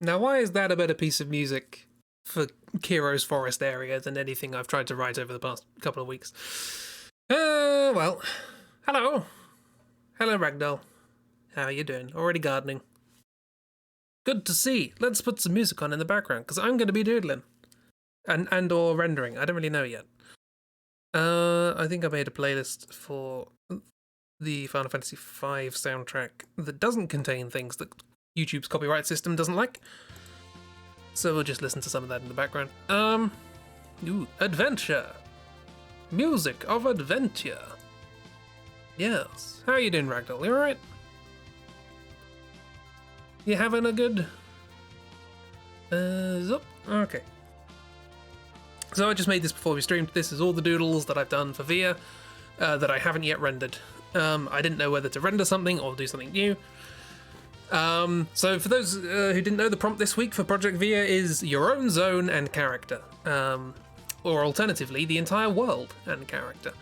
Now, why is that a better piece of music for Kiro's forest area than anything I've tried to write over the past couple of weeks? Well, hello. Hello, Ragdoll. How are you doing? Already gardening? Good to see. Let's put some music on in the background, because I'm going to be doodling. And or rendering. I don't really know yet. I think I made a playlist for the Final Fantasy V soundtrack that doesn't contain things that YouTube's copyright system doesn't like. So we'll just listen to some of that in the background. Adventure. Music of adventure. Yes. How are you doing, Ragdoll? You alright? You having a good... Okay. So I just made this before we streamed. This is all the doodles that I've done for VIA that I haven't yet rendered. I didn't know whether to render something or do something new. So for those who didn't know, the prompt this week for Project VIA is your own zone and character. Or alternatively, the entire world and character.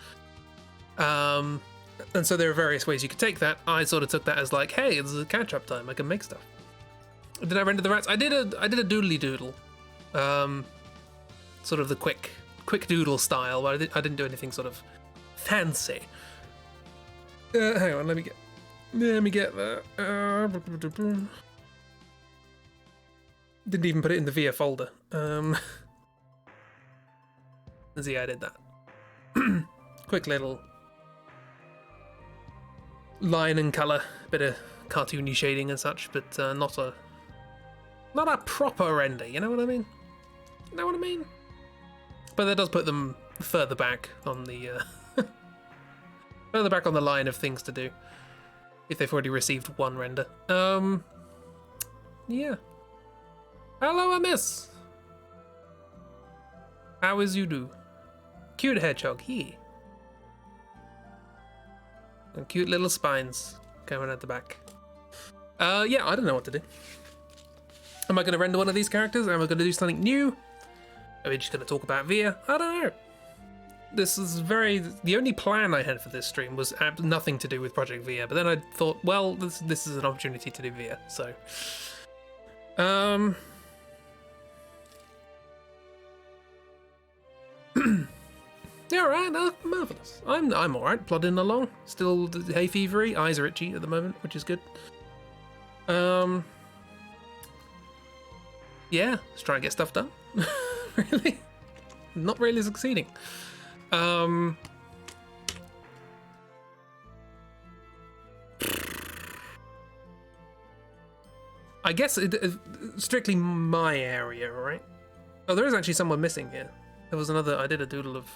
And so there are various ways you could take that. I sort of took that as like, hey, this is a catch-up time. I can make stuff. Did I render the rats? I did a doodly doodle. Sort of the quick doodle style, but I didn't do anything sort of fancy. Hang on, let me get that. Didn't even put it in the VIA folder. See, I did that. Quick little line and colour, bit of cartoony shading and such, but not a proper render. You know what I mean? You know what I mean? But that does put them further back on the line of things to do if they've already received one render. Yeah. Hello, miss. How is you do? Cute hedgehog, he. And cute little spines coming at the back. Yeah, I don't know what to do. Am I going to render one of these characters? Am I going to do something new? Are we just going to talk about VIA? I don't know. This is the only plan I had for this stream was nothing to do with Project VIA, but then I thought, well, this is an opportunity to do VIA, so. Yeah, alright, marvellous. I'm alright, plodding along. Still hay fevery, eyes are itchy at the moment, which is good. Yeah, let's try and get stuff done. Really? Not really succeeding. I guess strictly my area, right? Oh, there is actually someone missing here. There was another. I did a doodle of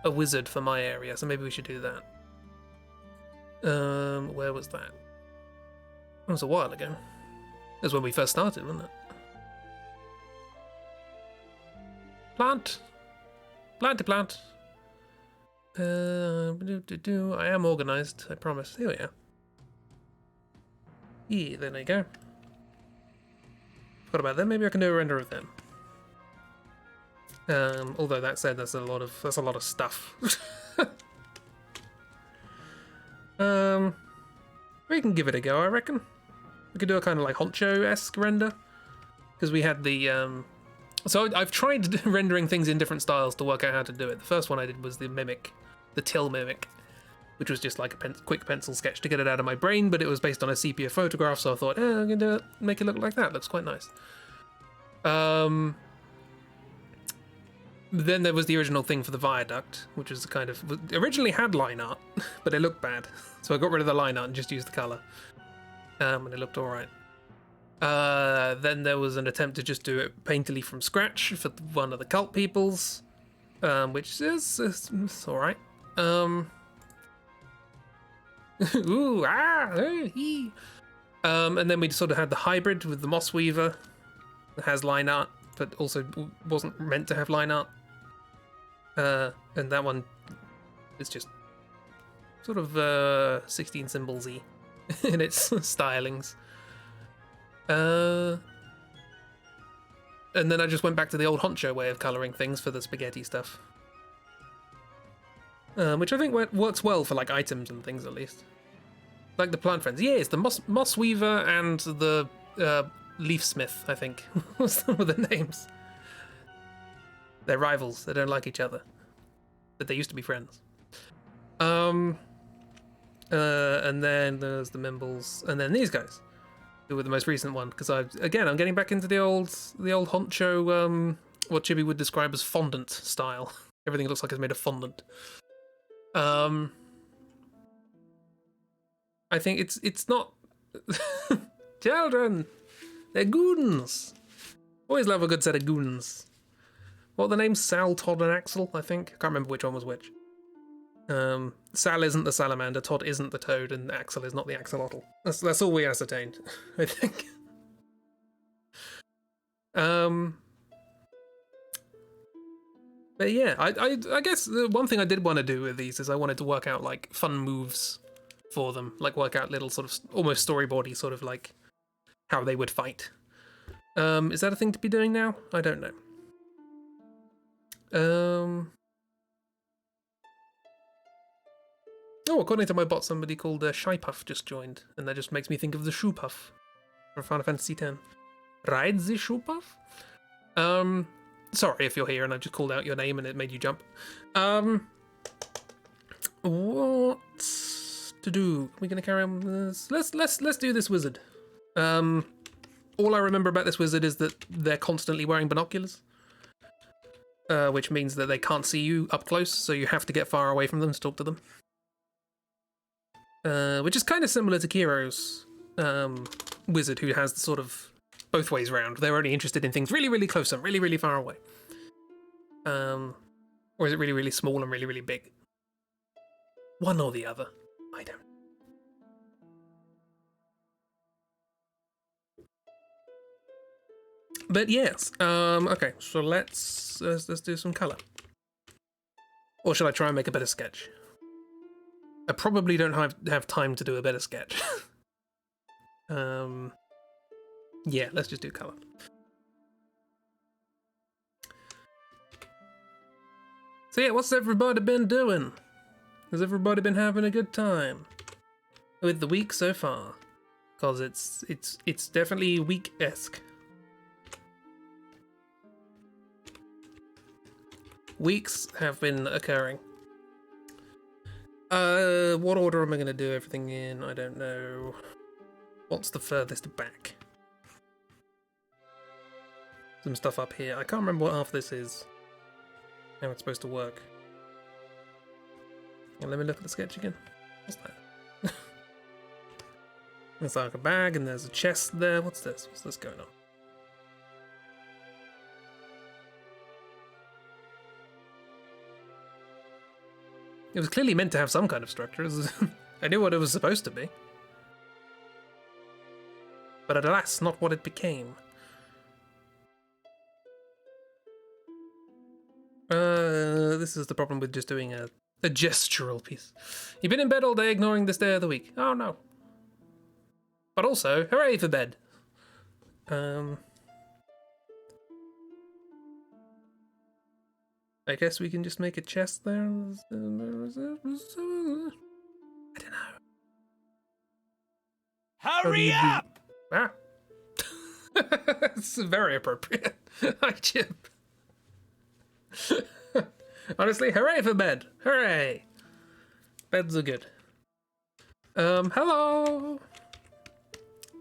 a wizard for my area, so maybe we should do that. Where was that? That was a while ago. That was when we first started, wasn't it? Plant. Plant. I am organised, I promise. Here we are. Yeah, there you go. Forgot about them. Maybe I can do a render of them. Although that said, that's a lot of stuff. We can give it a go, I reckon. We could do a kind of like Honcho-esque render, because we had the So I've tried rendering things in different styles to work out how to do it. The first one I did was the mimic, the Till mimic, which was just like a quick pencil sketch to get it out of my brain, but it was based on a sepia photograph, so I thought, I'm gonna do it, make it look like that. Looks quite nice. Then there was the original thing for the viaduct, which was kind of originally had line art, but it looked bad, so I got rid of the line art and just used the color, and it looked all right. Then there was an attempt to just do it painterly from scratch for one of the cult peoples, which is it's all right. And then we sort of had the hybrid with the Moss Weaver that has line art, but also wasn't meant to have line art. And that one is just sort of 16 symbols-y in its stylings. And then I just went back to the old Honcho way of colouring things for the spaghetti stuff. Which I think works well for like items and things at least. Like the plant friends. Yes, the Moss Weaver and the Leafsmith, I think, was some of the names. They're rivals. They don't like each other, but they used to be friends. And then there's the Mimbles, and then these guys, who were the most recent one. Because I'm getting back into the old honcho, what Chibi would describe as fondant style. Everything looks like it's made of fondant. I think it's not children. They're goons. Always love a good set of goons. What are the names? Sal, Todd, and Axel, I think. I can't remember which one was which. Sal isn't the salamander, Todd isn't the toad, and Axel is not the axolotl. That's all we ascertained, I think. But yeah, I guess the one thing I did want to do with these is I wanted to work out like fun moves for them, like work out little sort of almost storyboardy sort of like how they would fight. Is that a thing to be doing now? I don't know. Oh, according to my bot, somebody called Shy Puff just joined, and that just makes me think of the Shoe Puff from Final Fantasy X. Ride the Shoe Puff? Sorry if you're here and I just called out your name and it made you jump. What to do? Are we gonna carry on with this? Let's do this wizard. All I remember about this wizard is that they're constantly wearing binoculars. Which means that they can't see you up close, so you have to get far away from them to talk to them. Which is kind of similar to Kiro's wizard, who has the sort of both ways round. They're only interested in things really, really close and really, really far away. Or is it really, really small and really, really big? One or the other. I don't. But yes, okay, so let's do some colour. Or should I try and make a better sketch? I probably don't have time to do a better sketch. Yeah, let's just do colour. So yeah, what's everybody been doing? Has everybody been having a good time with the week so far? Because it's definitely week-esque. Weeks have been occurring. What order am I going to do everything in? I don't know. What's the furthest back? Some stuff up here. I can't remember what half this is. How it's supposed to work. Let me look at the sketch again. What's that? There's like a bag and there's a chest there. What's this? What's this going on? It was clearly meant to have some kind of structure. I knew what it was supposed to be. But alas, not what it became. This is the problem with just doing a gestural piece. You've been in bed all day ignoring this day of the week. Oh no. But also, hooray for bed. I guess we can just make a chest there. I don't know. Hurry up! Ah. It's very appropriate. Hi, Chip. Honestly, hooray for bed. Hooray. Beds are good. Hello.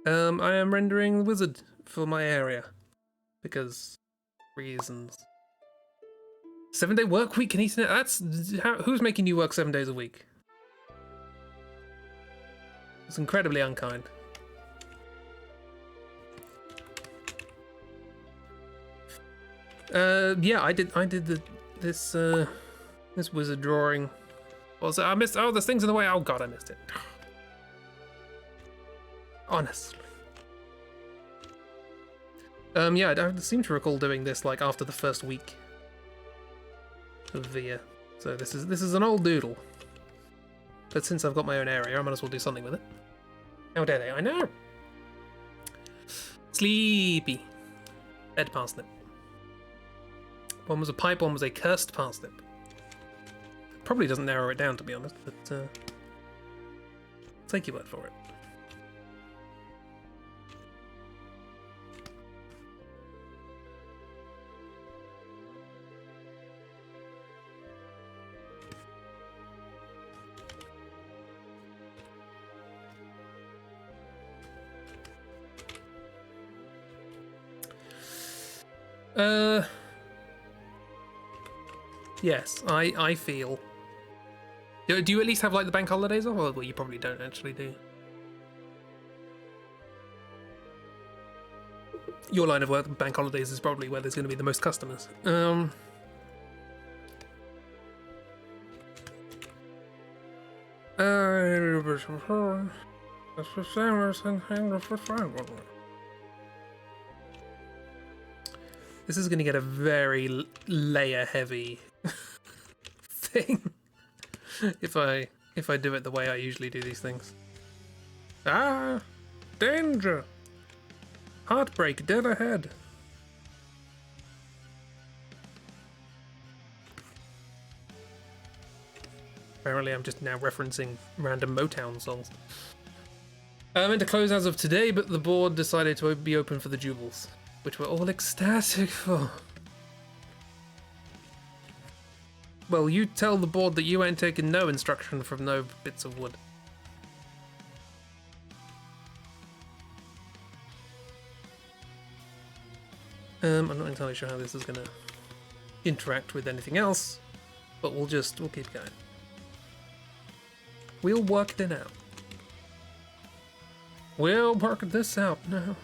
I am rendering the wizard for my area. Because reasons. 7-day work week and Ethernet. Who's making you work 7 days a week? It's incredibly unkind. Yeah, I did this wizard drawing. Also, I missed. Oh, there's things in the way. Oh god, I missed it. Honestly. Yeah, I seem to recall doing this like after the first week of VIA. So this is an old doodle. But since I've got my own area, I might as well do something with it. How dare they? I know. Sleepy. Bed parsnip. One was a pipe, one was a cursed parsnip. Probably doesn't narrow it down, to be honest, but take your word for it. Yes, I feel. Do you at least have like the bank holidays off? Well, you probably don't actually, do you? Your line of work, bank holidays, is probably where there's going to be the most customers. This is going to get a very layer-heavy thing if I do it the way I usually do these things. Ah, danger! Heartbreak dead ahead. Apparently, I'm just now referencing random Motown songs. I meant to close as of today, but the board decided to be open for the Jubals, which we're all ecstatic for. Well, you tell the board that you ain't taking no instruction from no bits of wood. I'm not entirely sure how this is going to interact with anything else, but we'll keep going. We'll work it out. We'll work this out now.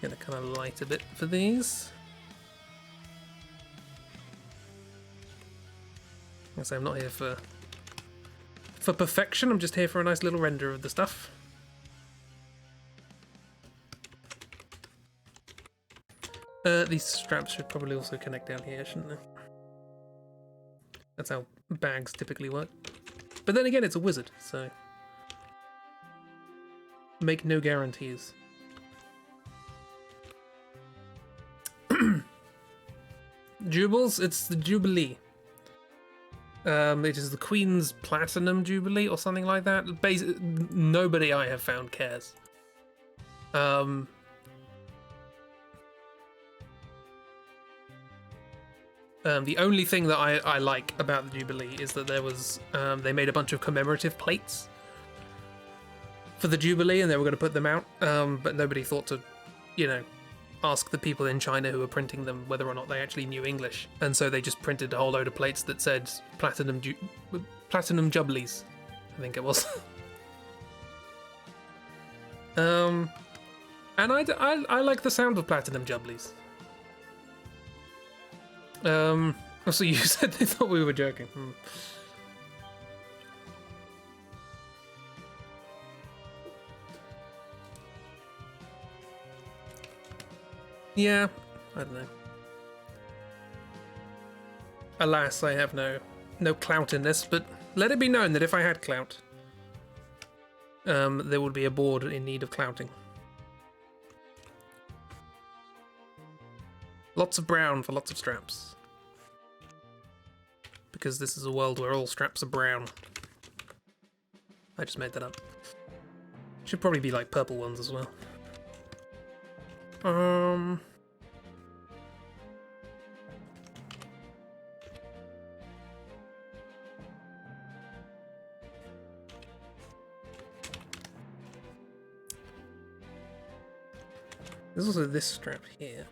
Gonna kind of light a bit for these. I say I'm not here for perfection. I'm just here for a nice little render of the stuff. These straps should probably also connect down here, shouldn't they? That's how bags typically work. But then again, it's a wizard, so make no guarantees. Jubals, it's the Jubilee. It is the Queen's Platinum Jubilee or something like that. Nobody I have found cares. The only thing that I like about the Jubilee is that there was they made a bunch of commemorative plates for the Jubilee, and they were going to put them out, but nobody thought to, ask the people in China who were printing them whether or not they actually knew English, and so they just printed a whole load of plates that said Platinum Jubilees, I think it was. And I like the sound of Platinum Jubilees. So you said they thought we were joking. Yeah, I don't know. Alas, I have no clout in this, but let it be known that if I had clout, there would be a board in need of clouting. Lots of brown for lots of straps. Because this is a world where all straps are brown. I just made that up. Should probably be like purple ones as well. There's also this strap here.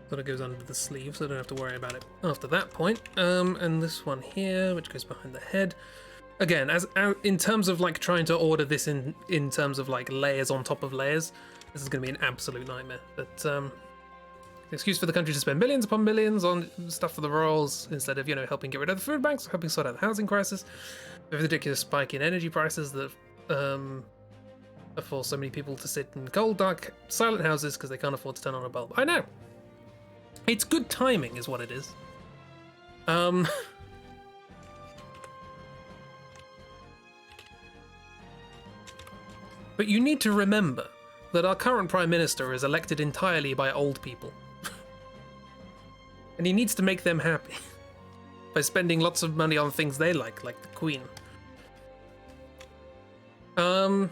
Sort of goes under the sleeve, so I don't have to worry about it after that point. And this one here, which goes behind the head. Again, in terms of like trying to order this in terms of like layers on top of layers, this is going to be an absolute nightmare. But excuse for the country to spend millions upon millions on stuff for the royals instead of helping get rid of the food banks, or helping sort out the housing crisis. With a ridiculous spike in energy prices that force so many people to sit in cold, dark, silent houses because they can't afford to turn on a bulb. I know. It's good timing, is what it is. But you need to remember that our current Prime Minister is elected entirely by old people. And he needs to make them happy by spending lots of money on things they like the Queen. Turn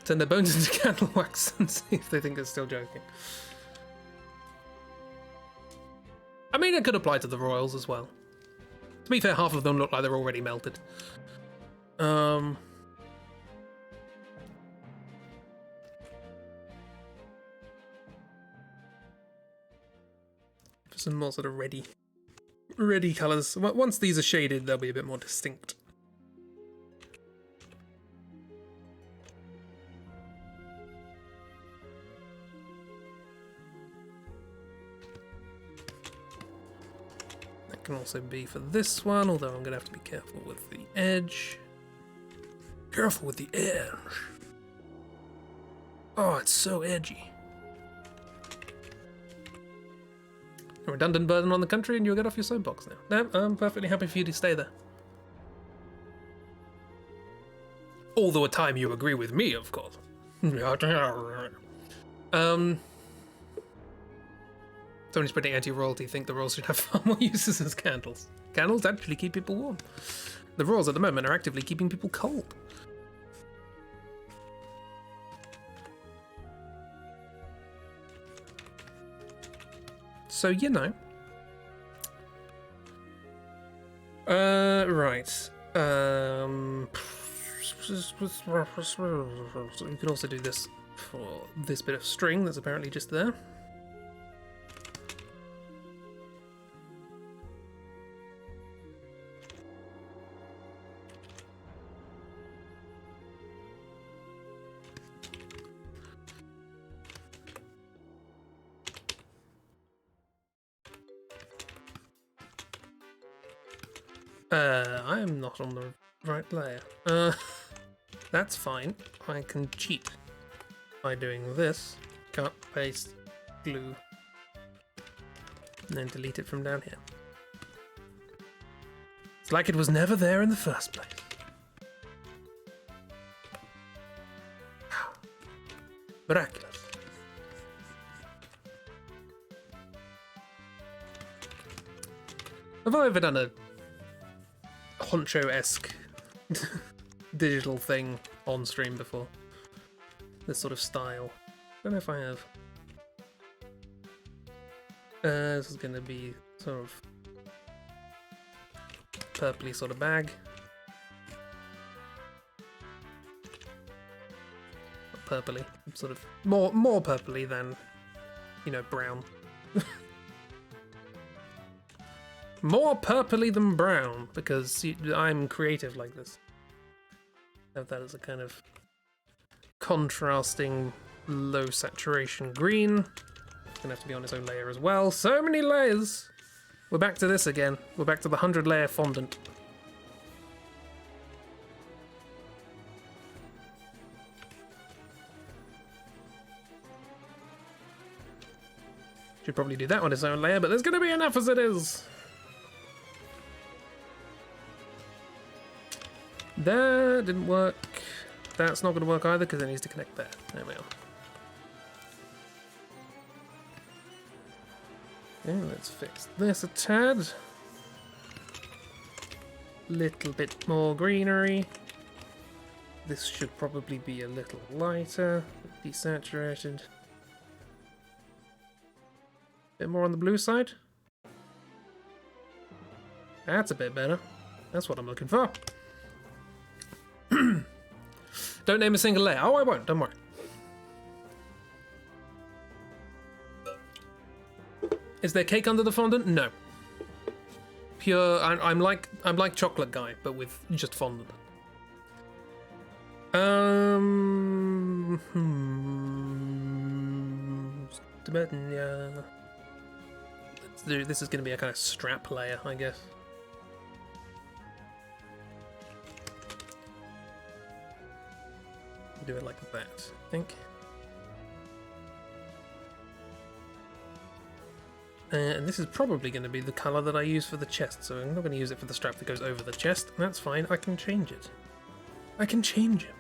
their bones into candle wax and see if they think it's still joking. I mean, it could apply to the royals as well. To be fair, half of them look like they're already melted. Um, for some more sort of ready colours. Once these are shaded, they'll be a bit more distinct. That can also be for this one, although I'm going to have to be careful with the edge. Careful with the edge. Oh, it's so edgy. A redundant burden on the country and you'll get off your soapbox now. No, I'm perfectly happy for you to stay there. Although at time you agree with me, of course. Someone spreading anti-royalty think the rolls should have far more uses as candles. Candles actually keep people warm. The rolls at the moment are actively keeping people cold. So, you know. Right. So you can also do this for this bit of string that's apparently just there. I'm not on the right layer. That's fine. I can cheat by doing this. Cut, paste, glue, and then delete it from down here. It's like it was never there in the first place. Miraculous. Have I ever done a Honcho-esque digital thing on stream before? This sort of style. Don't know if I have. This is going to be sort of purpley sort of bag. Not purpley, sort of more purpley than, you know, brown. More purpley than brown, because I'm creative like this. Have that as a kind of contrasting low saturation green. It's gonna have to be on its own layer as well. So many layers! We're back to this again. We're back to the 100-layer fondant. Should probably do that on its own layer, but there's gonna be enough as it is. That didn't work. That's not going to work either because it needs to connect there. There we are. Okay, let's fix this a tad. Little bit more greenery. This should probably be a little lighter, desaturated. Bit more on the blue side. That's a bit better. That's what I'm looking for. Don't name a single layer. Oh, I won't. Don't worry. Is there cake under the fondant? No. Pure. I'm like chocolate guy, but with just fondant. Yeah. This is going to be a kind of strap layer, I guess. Do it like that, I think. And this is probably going to be the colour that I use for the chest, so I'm not going to use it for the strap that goes over the chest. That's fine, I can change it. I can change it.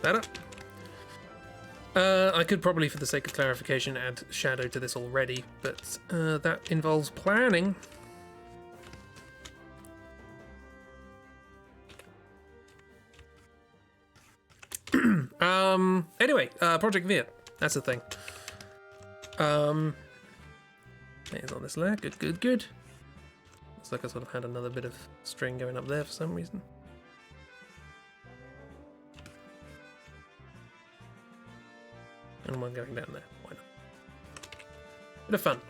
Better. I could probably, for the sake of clarification, add shadow to this already, but that involves planning. Anyway, Project Veer. That's the thing. It's on this layer. Good. Looks like I sort of had another bit of string going up there for some reason. And one going down there. Why not? Bit of fun.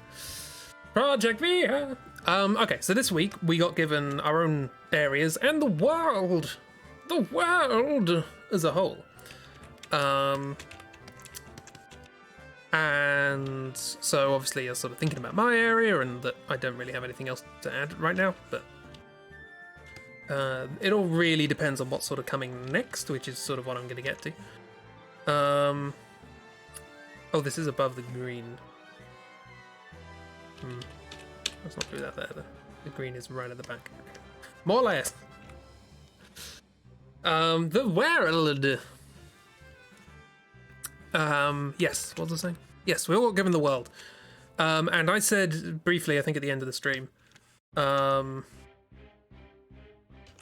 Project Via! Okay, so this week we got given our own areas and the world! The world as a whole. And so obviously I was sort of thinking about my area and that I don't really have anything else to add right now, but it all really depends on what's sort of coming next, which is sort of what I'm going to get to. Oh, this is above the green. Let's not do that there, though. The green is right at the back. More or less. The world. Yes, what was I saying? Yes, we all got given the world. And I said briefly, I think at the end of the stream,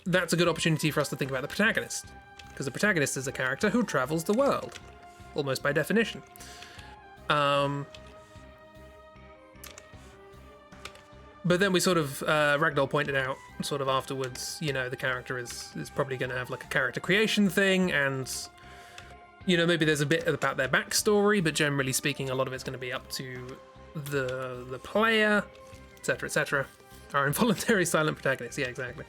that's a good opportunity for us to think about the protagonist. Because the protagonist is a character who travels the world, almost by definition. But then we sort of, Ragdoll pointed out sort of afterwards, you know, the character is probably going to have like a character creation thing, and, you know, maybe there's a bit about their backstory, but generally speaking, a lot of it's going to be up to the player, etc., etc. Our involuntary silent protagonist, yeah, exactly.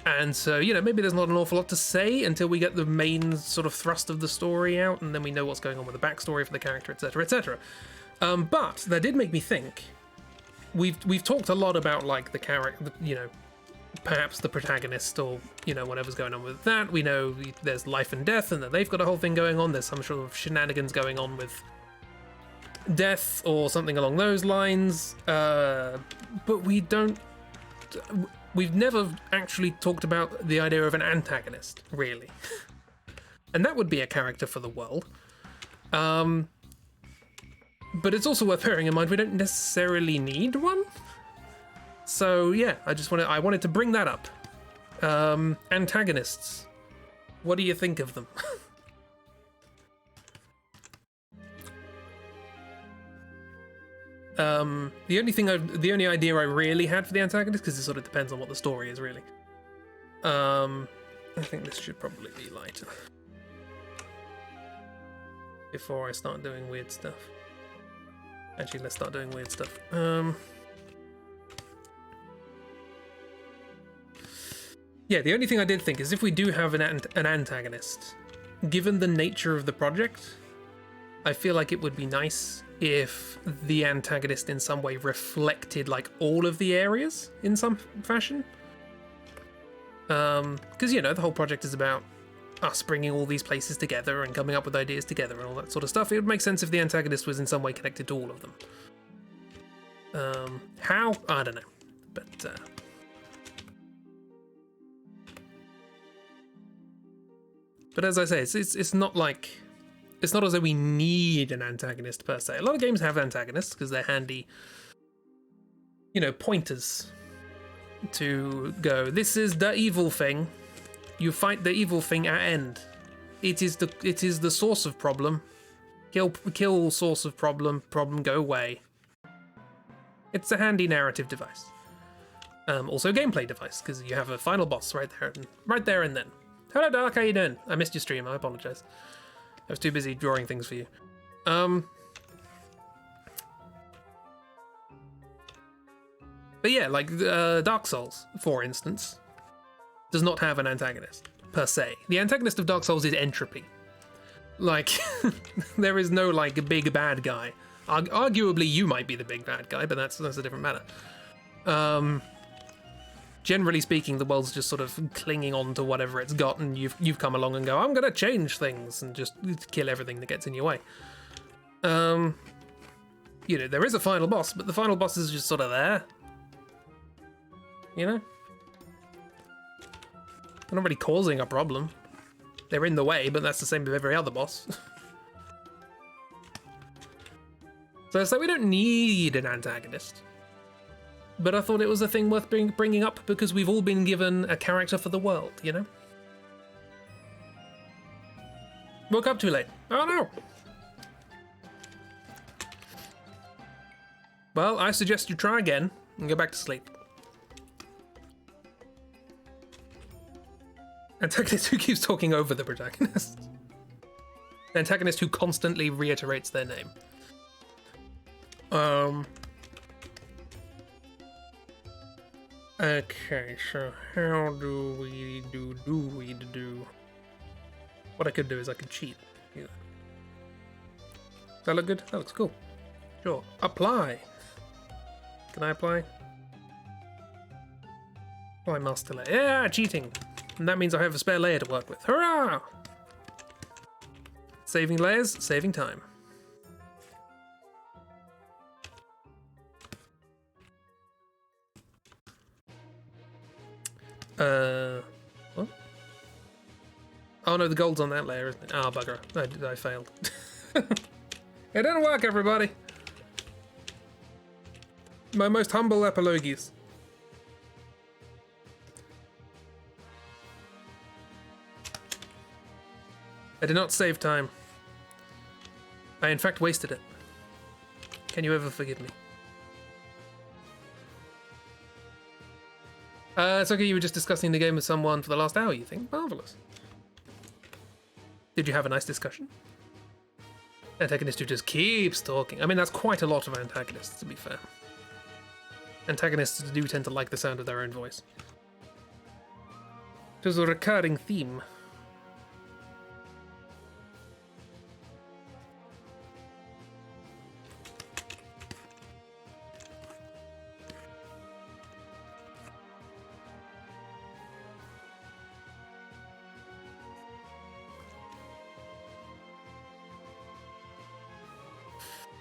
And so, you know, maybe there's not an awful lot to say until we get the main sort of thrust of the story out, and then we know what's going on with the backstory for the character, etc., etc. But that did make me think. We've talked a lot about like the character, you know, perhaps the protagonist or, you know, whatever's going on with that. We know there's life and death, and that they've got a whole thing going on. There's some sort of shenanigans going on with death or something along those lines. But we've never actually talked about the idea of an antagonist, really. And that would be a character for the world. But it's also worth bearing in mind we don't necessarily need one. So yeah, I wanted to bring that up. Antagonists. What do you think of them? The only idea I really had for the antagonist, because it sort of depends on what the story is, really. I think this should probably be lighter before I start doing weird stuff. Actually, let's start doing weird stuff. Yeah, the only thing I did think is if we do have an antagonist, given the nature of the project, I feel like it would be nice if the antagonist in some way reflected like all of the areas in some fashion. Because, you know, the whole project is about us bringing all these places together and coming up with ideas together and all that sort of stuff. It would make sense if the antagonist was in some way connected to all of them. How? I don't know. But as I say, it's not like... It's not as though we need an antagonist per se. A lot of games have antagonists because they're handy, you know, pointers to go, this is the evil thing. You fight the evil thing at end. It is the source of problem. Kill source of problem go away. It's a handy narrative device. Also gameplay device, because you have a final boss right there and then. Hello Dark, how you doing? I missed your stream, I apologize. I was too busy drawing things for you. But yeah, like Dark Souls, for instance, does not have an antagonist, per se. The antagonist of Dark Souls is entropy. Like, there is no, like, big bad guy. Arguably, you might be the big bad guy, but that's a different matter. Generally speaking, the world's just sort of clinging on to whatever it's got, and you've come along and go, I'm gonna change things, and just kill everything that gets in your way. You know, there is a final boss, but the final boss is just sort of there. You know? They're not really causing a problem. They're in the way, but that's the same with every other boss. So it's like we don't need an antagonist. But I thought it was a thing worth bringing up because we've all been given a character for the world, you know? Woke up too late. Oh no! Well, I suggest you try again and go back to sleep. Antagonist who keeps talking over the protagonist. The antagonist who constantly reiterates their name. Okay, so how do we do? What I could do is I could cheat. Yeah. Does that look good? That looks cool. Sure. Apply. Can I apply? Apply master layer. Yeah, cheating. And that means I have a spare layer to work with. Hurrah! Saving layers, saving time. What? Oh no, the gold's on that layer, isn't it? Ah, bugger. I failed. It didn't work, everybody. My most humble apologies. I did not save time. I in fact wasted it. Can you ever forgive me? It's okay, you were just discussing the game with someone for the last hour, you think? Marvellous. Did you have a nice discussion? Antagonist who just keeps talking. I mean, that's quite a lot of antagonists, to be fair. Antagonists do tend to like the sound of their own voice. It was a recurring theme.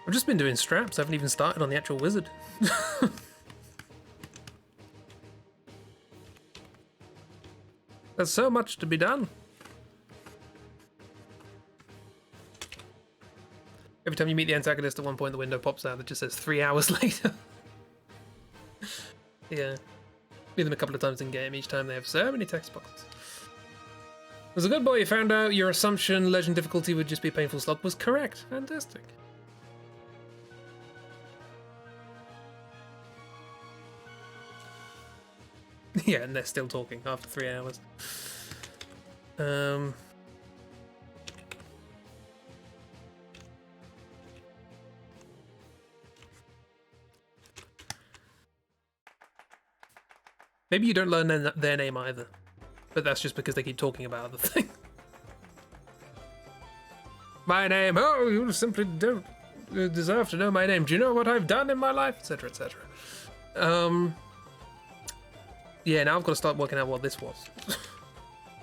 I've just been doing straps, I haven't even started on the actual wizard. There's so much to be done. Every time you meet the antagonist at one point the window pops out that just says 3 hours later. Yeah. Meet them a couple of times in game, each time they have so many text boxes. As a good boy, you found out your assumption legend difficulty would just be a painful slog was correct. Fantastic. Yeah, and they're still talking after 3 hours. Maybe you don't learn their name either, but that's just because they keep talking about other things. My name, oh, you simply don't deserve to know my name. Do you know what I've done in my life, etc., etc. Yeah, now I've got to start working out what this was.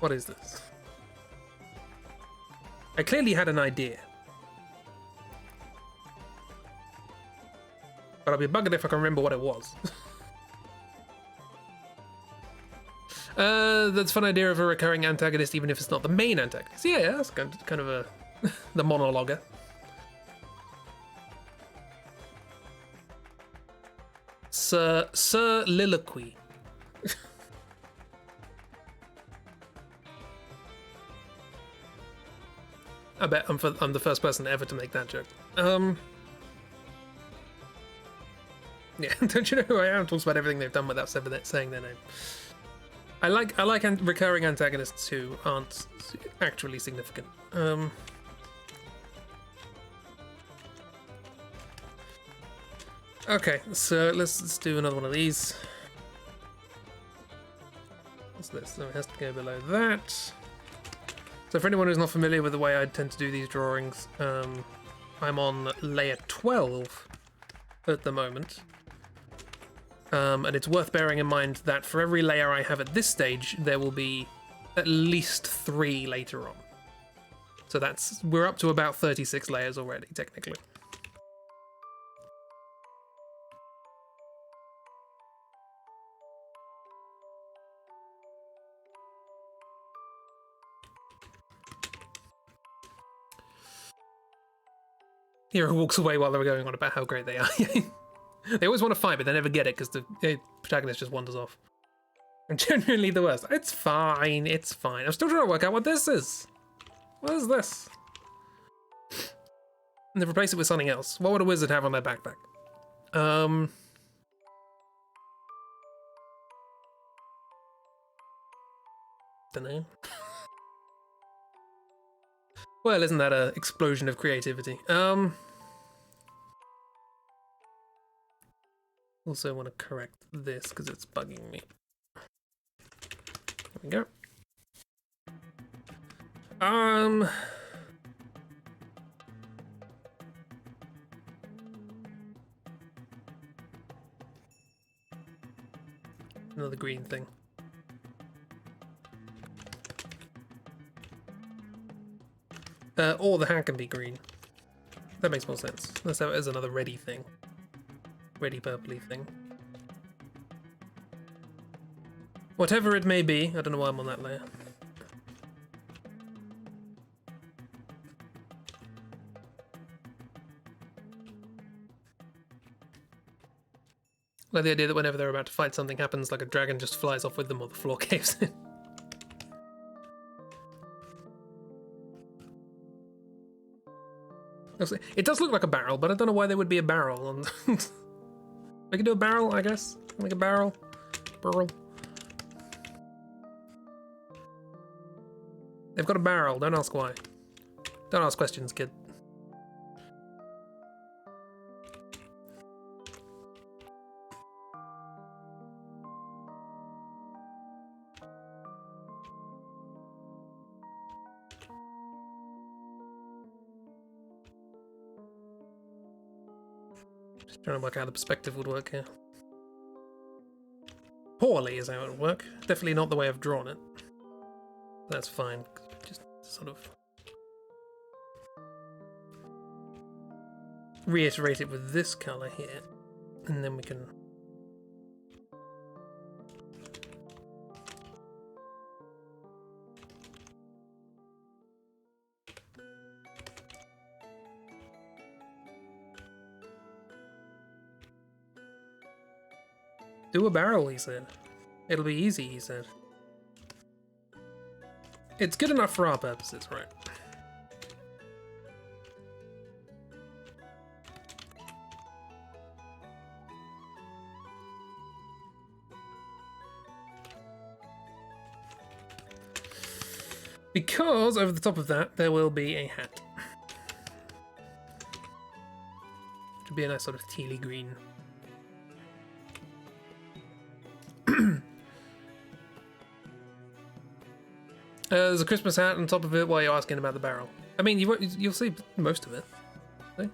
What is this? I clearly had an idea. But I'll be buggered if I can remember what it was. That's a fun idea of a recurring antagonist, even if it's not the main antagonist. Yeah, that's kind of a the monologuer. Soliloquy. I bet I'm the first person ever to make that joke. Yeah, don't you know who I am? Talks about everything they've done without saying their name. I like recurring antagonists who aren't actually significant. Okay, so let's do another one of these. What's this? So it has to go below that. So for anyone who's not familiar with the way I tend to do these drawings, I'm on layer 12 at the moment. And it's worth bearing in mind that for every layer I have at this stage, there will be at least 3 later on. So we're up to about 36 layers already, technically. Hero walks away while they're going on about how great they are. They always want to fight, but they never get it because the protagonist just wanders off. I'm genuinely the worst. It's fine, it's fine. I'm still trying to work out what this is. What is this? And they've replaced it with something else. What would a wizard have on their backpack? Don't know. Well, isn't that an explosion of creativity? Also want to correct this because it's bugging me. There we go. Another green thing. Or the hat can be green. That makes more sense. Let's have it as another ready thing. Ready purpley thing. Whatever it may be, I don't know why I'm on that layer. Like the idea that whenever they're about to fight, something happens, like a dragon just flies off with them or the floor caves in. It does look like a barrel, but I don't know why there would be a barrel on. We can do a barrel, I guess. Like a barrel. Burl. They've got a barrel, don't ask why. Don't ask questions, kid. Just trying to work out how the perspective would work here. Poorly is how it would work. Definitely not the way I've drawn it. That's fine. Just sort of reiterate it with this colour here, and then we can do a barrel, he said. It'll be easy, he said. It's good enough for our purposes, right? Because over the top of that, there will be a hat. Should be a nice sort of tealy green. There's a Christmas hat on top of it while you're asking about the barrel. I mean, you'll see most of it. See?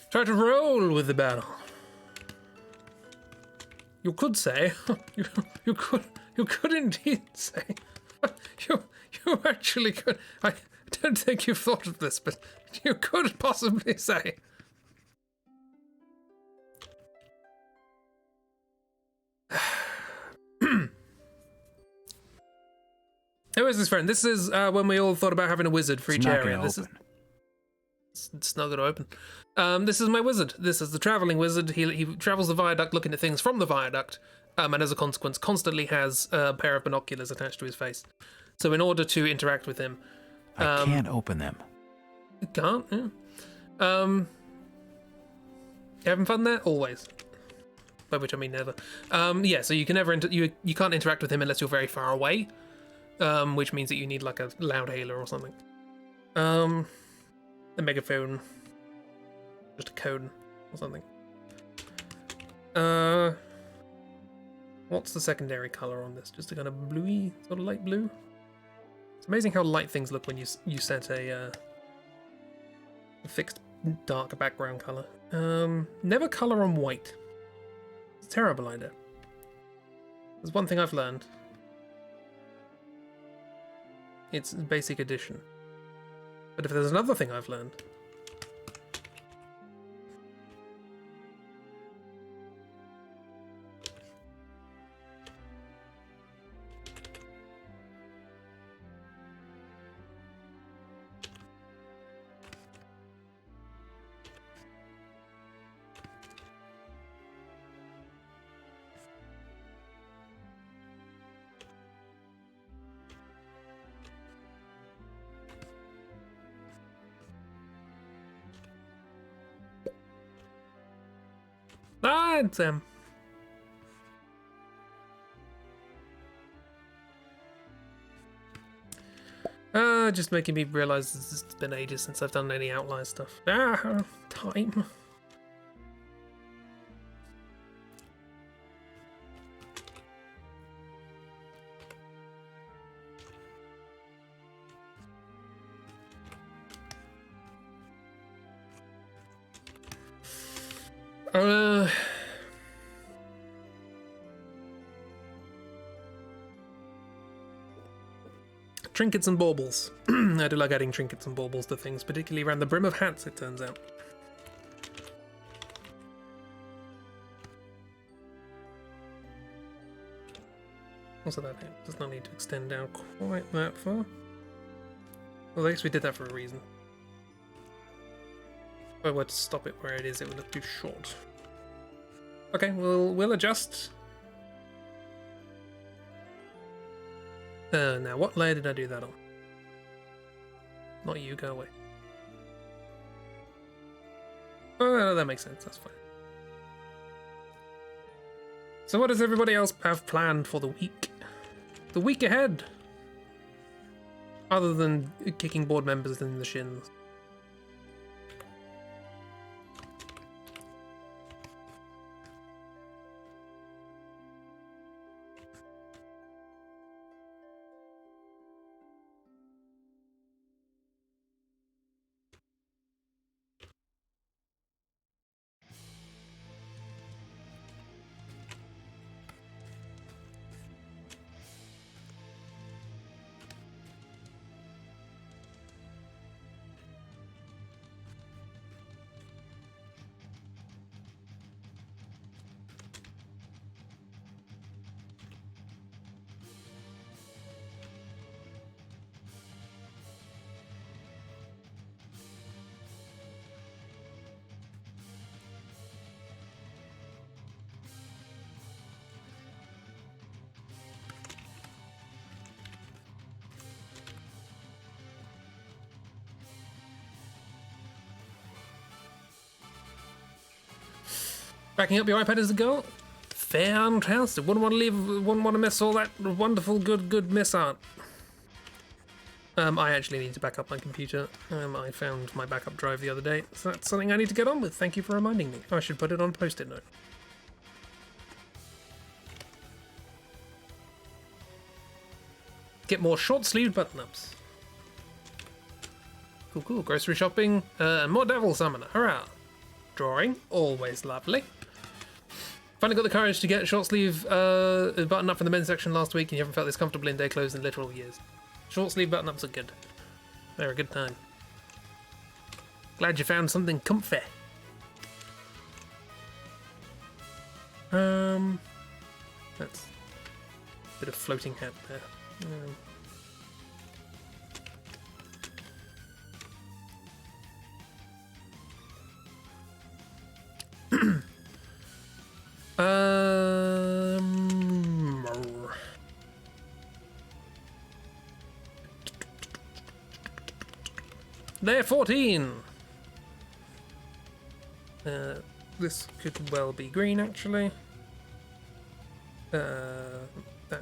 Try to roll with the barrel. You could say, you could indeed say, you actually could. I don't think you've thought of this, but you could possibly say. Who is this friend? This is when we all thought about having a wizard for each area. It's not going to open. This is my wizard. This is the traveling wizard. He travels the viaduct looking at things from the viaduct, and as a consequence constantly has a pair of binoculars attached to his face. So in order to interact with him... I can't open them. You can't? Yeah. You having fun there? Always. By which I mean never. Yeah, so you can never... you can't interact with him unless you're very far away, which means that you need like a loud hailer or something. A megaphone. Just a cone or something. What's the secondary color on this? Just a kind of bluey, sort of light blue? It's amazing how light things look when you set a fixed dark background color. Never color on white. It's a terrible idea. There's one thing I've learned. It's basic addition. But if there's another thing I've learned, Ah, it's just making me realise it's been ages since I've done any outline stuff. Ah, time. Trinkets and baubles. I do like adding trinkets and baubles to things, particularly around the brim of hats, it turns out. Also, that does not need to extend down quite that far. Well, I guess we did that for a reason. If I were to stop it where it is, it would look too short. Okay, we'll adjust. Now, what layer did I do that on? Not you, go away. Oh, that makes sense, that's fine. So what does everybody else have planned for the week? The week ahead? Other than kicking board members in the shins. Backing up your iPad as a goal? Fantastic. Wouldn't want to miss all that wonderful, good miss art. I actually need to back up my computer. I found my backup drive the other day, so that's something I need to get on with. Thank you for reminding me. I should put it on a post-it note. Get more short-sleeved button-ups. Cool. Grocery shopping. More Devil Summoner. Hurrah. Drawing. Always lovely. Finally got the courage to get a short sleeve button up from the men's section last week, and you haven't felt this comfortable in day clothes in literal years. Short sleeve button ups are good. They're a good time. Glad you found something comfy. That's a bit of floating hat there. They're 14. This could well be green, actually. That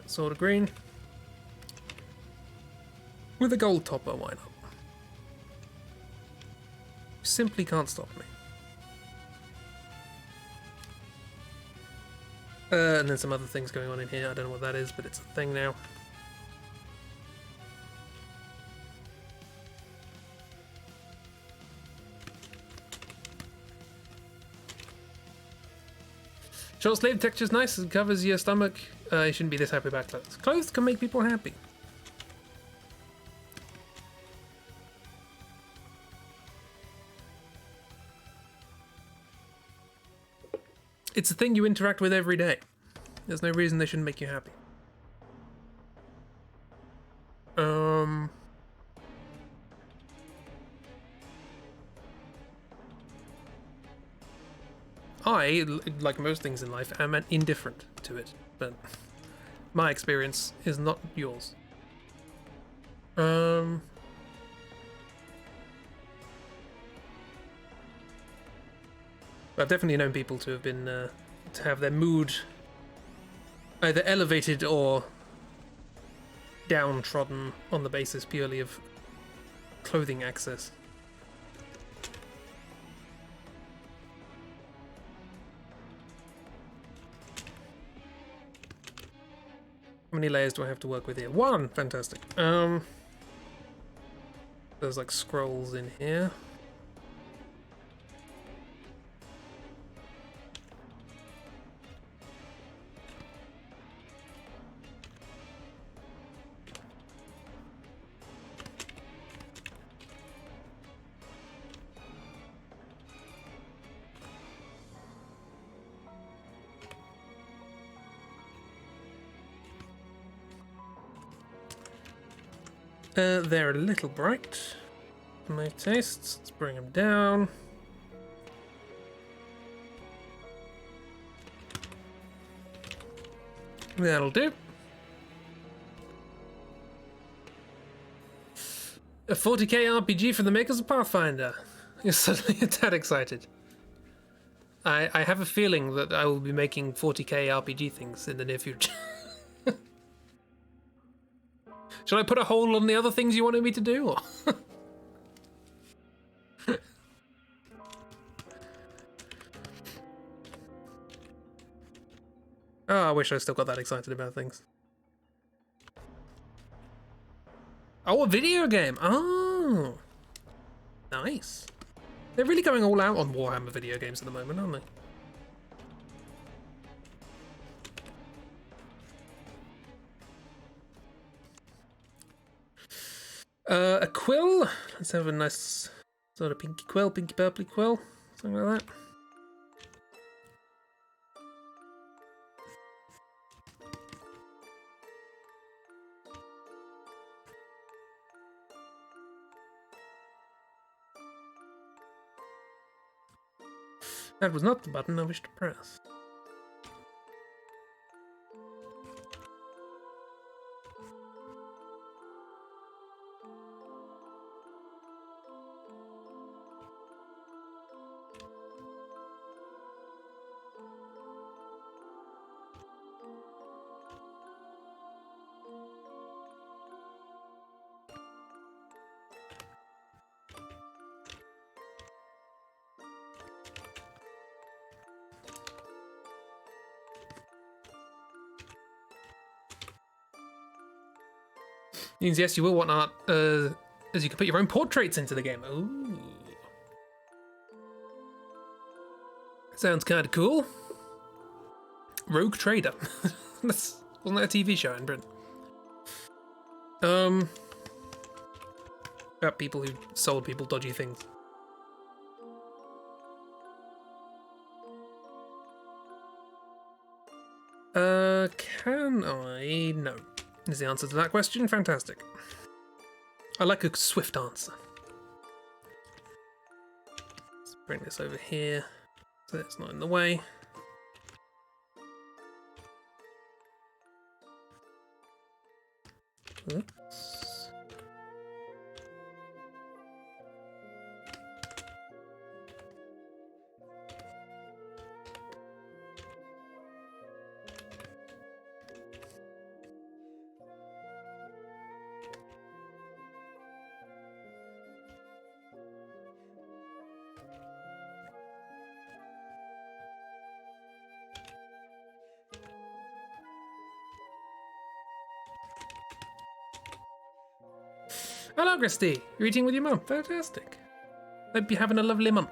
sort of green. With a gold topper, why not? Simply can't stop me. And then some other things going on in here. I don't know what that is, but it's a thing now. Short sleeve texture's nice, it covers your stomach. You shouldn't be this happy about clothes. Clothes can make people happy. It's a thing you interact with every day. There's no reason they shouldn't make you happy. I, like most things in life, am indifferent to it, but my experience is not yours. I've definitely known people to have been to have their mood either elevated or downtrodden on the basis purely of clothing access. How many layers do I have to work with here? One! Fantastic. There's like scrolls in here. They're a little bright for my tastes. Let's bring them down. That'll do. A 40k RPG from the makers of Pathfinder. You're suddenly a tad excited. I have a feeling that I will be making 40k RPG things in the near future. Should I put a hold on the other things you wanted me to do? Or? Oh, I wish I still got that excited about things. Oh, a video game! Oh! Nice. They're really going all out on Warhammer video games at the moment, aren't they? A quill. Let's have a nice sort of pinky quill, pinky purpley quill, something like that. That was not the button I wished to press. Means yes, you will want art, as you can put your own portraits into the game. Ooh. Sounds kind of cool. Rogue Trader. Wasn't that a TV show in Britain? About people who sold people dodgy things. Can I? No. Is the answer to that question? Fantastic. I like a swift answer. Let's bring this over here so it's not in the way. Oops. Hello, Christy. You're eating with your mum. Fantastic. Hope you're having a lovely munch.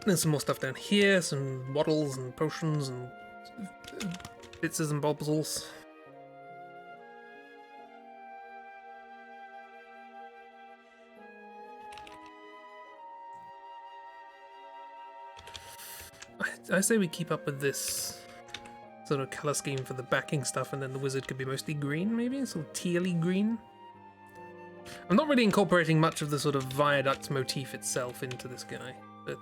There's some more stuff down here. Some bottles and potions and bits and bobs. I say we keep up with this sort of colour scheme for the backing stuff, and then the wizard could be mostly green, maybe? Sort of tealy green? I'm not really incorporating much of the sort of viaduct motif itself into this guy, but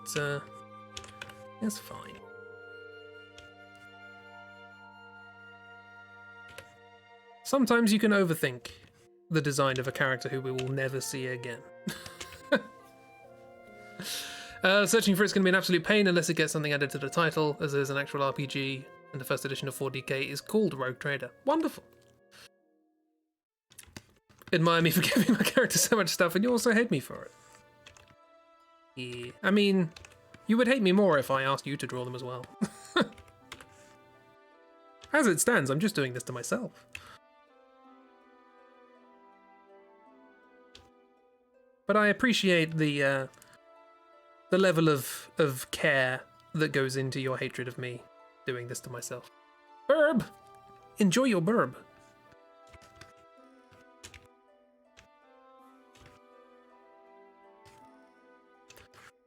it's fine. Sometimes you can overthink the design of a character who we will never see again. Searching for it's going to be an absolute pain unless it gets something added to the title, as there's an actual RPG, and the first edition of 40k is called Rogue Trader. Wonderful. Admire me for giving my character so much stuff, and you also hate me for it. Yeah. I mean, you would hate me more if I asked you to draw them as well. As it stands, I'm just doing this to myself. But I appreciate the level of care that goes into your hatred of me doing this to myself. Burb! Enjoy your burb.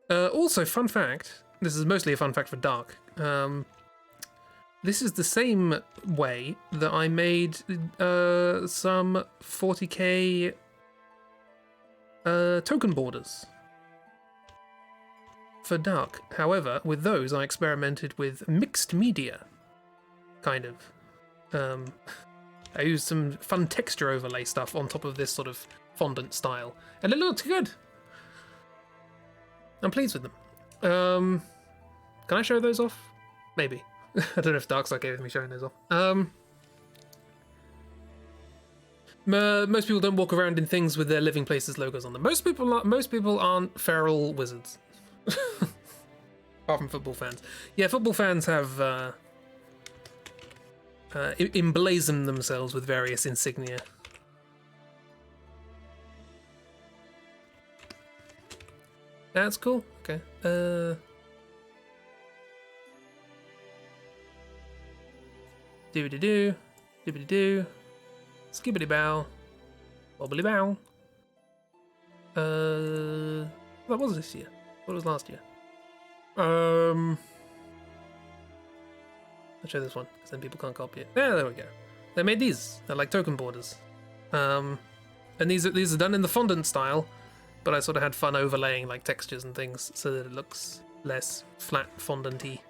Also, fun fact, this is mostly a fun fact for Dark. This is the same way that I made some 40k token borders for Dark. However, with those I experimented with mixed media, kind of. I used some fun texture overlay stuff on top of this sort of fondant style, and it looked good. I'm pleased with them. Can I show those off? Maybe. I don't know if Dark's okay with me showing those off. Most people don't walk around in things with their living places logos on them. Most people aren't feral wizards. Apart from football fans. Yeah, football fans have emblazoned themselves with various insignia. That's cool. Okay. Doobity-doo. Doobity-doo. Skibbity-bow. Bobbly-bow. What was this year? What was last year? I'll show this one, because then people can't copy it. Yeah, there we go. They made these. They're like token borders. And these are done in the fondant style, but I sort of had fun overlaying like textures and things so that it looks less flat fondant-y.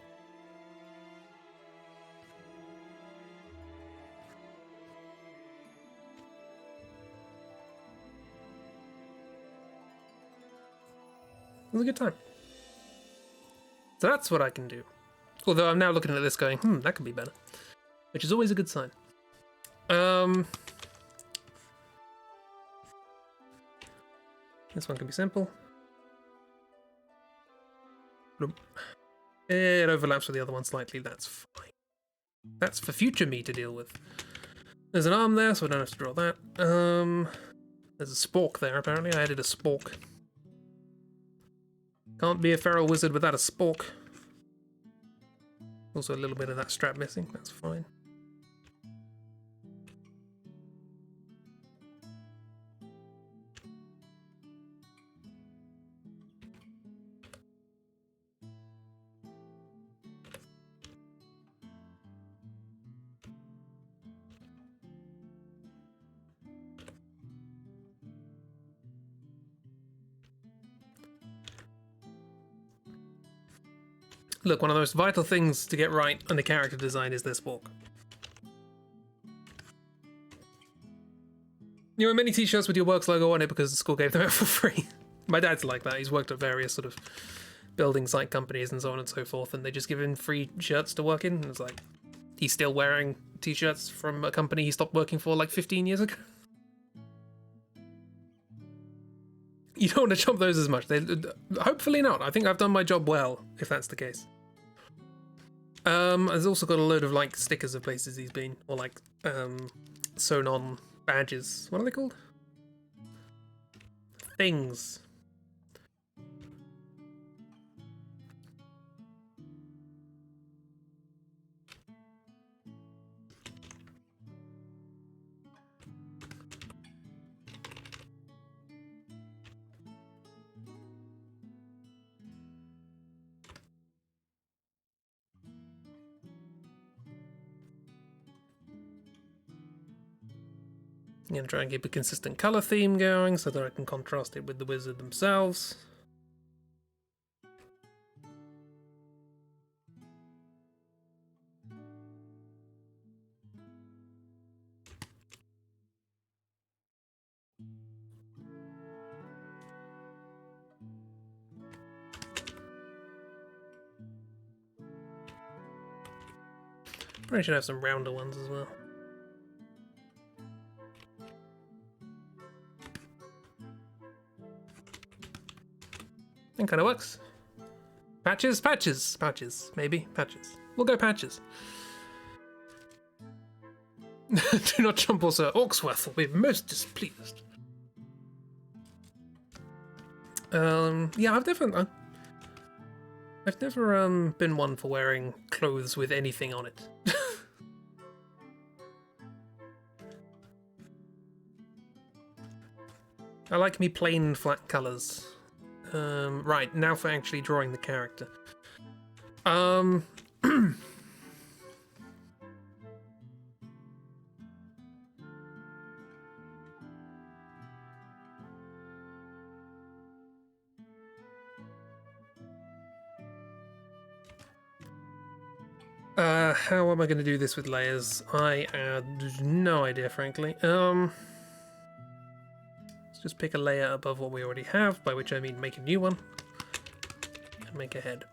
It was a good time. So that's what I can do. Although I'm now looking at this going, that could be better. Which is always a good sign. This one can be simple. It overlaps with the other one slightly, that's fine. That's for future me to deal with. There's an arm there, so I don't have to draw that. There's a spork there, apparently. I added a spork. Can't be a feral wizard without a spork. Also a little bit of that strap missing, that's fine. Look, one of the most vital things to get right on the character design is this walk. You know, many t-shirts with your works logo on it because the school gave them out for free. My dad's like that. He's worked at various sort of building site companies and so on and so forth, and they just give him free shirts to work in. And it's like, he's still wearing t-shirts from a company he stopped working for like 15 years ago. You don't want to chop those as much. Hopefully not. I think I've done my job well, if that's the case. There's also got a load of like stickers of places he's been, or like sewn on badges. What are they called? Things. I'm going to try and keep a consistent colour theme going so that I can contrast it with the wizard themselves. Probably should have some rounder ones as well. That kind of works. Patches, patches, patches, maybe patches. We'll go patches. Do not jump, also. Orksworth will be most displeased. Yeah, I've never been one for wearing clothes with anything on it. I like me plain flat colours. Right, now for actually drawing the character. How am I going to do this with layers? I have no idea, frankly. Let's just pick a layer above what we already have, by which I mean make a new one, and make a head.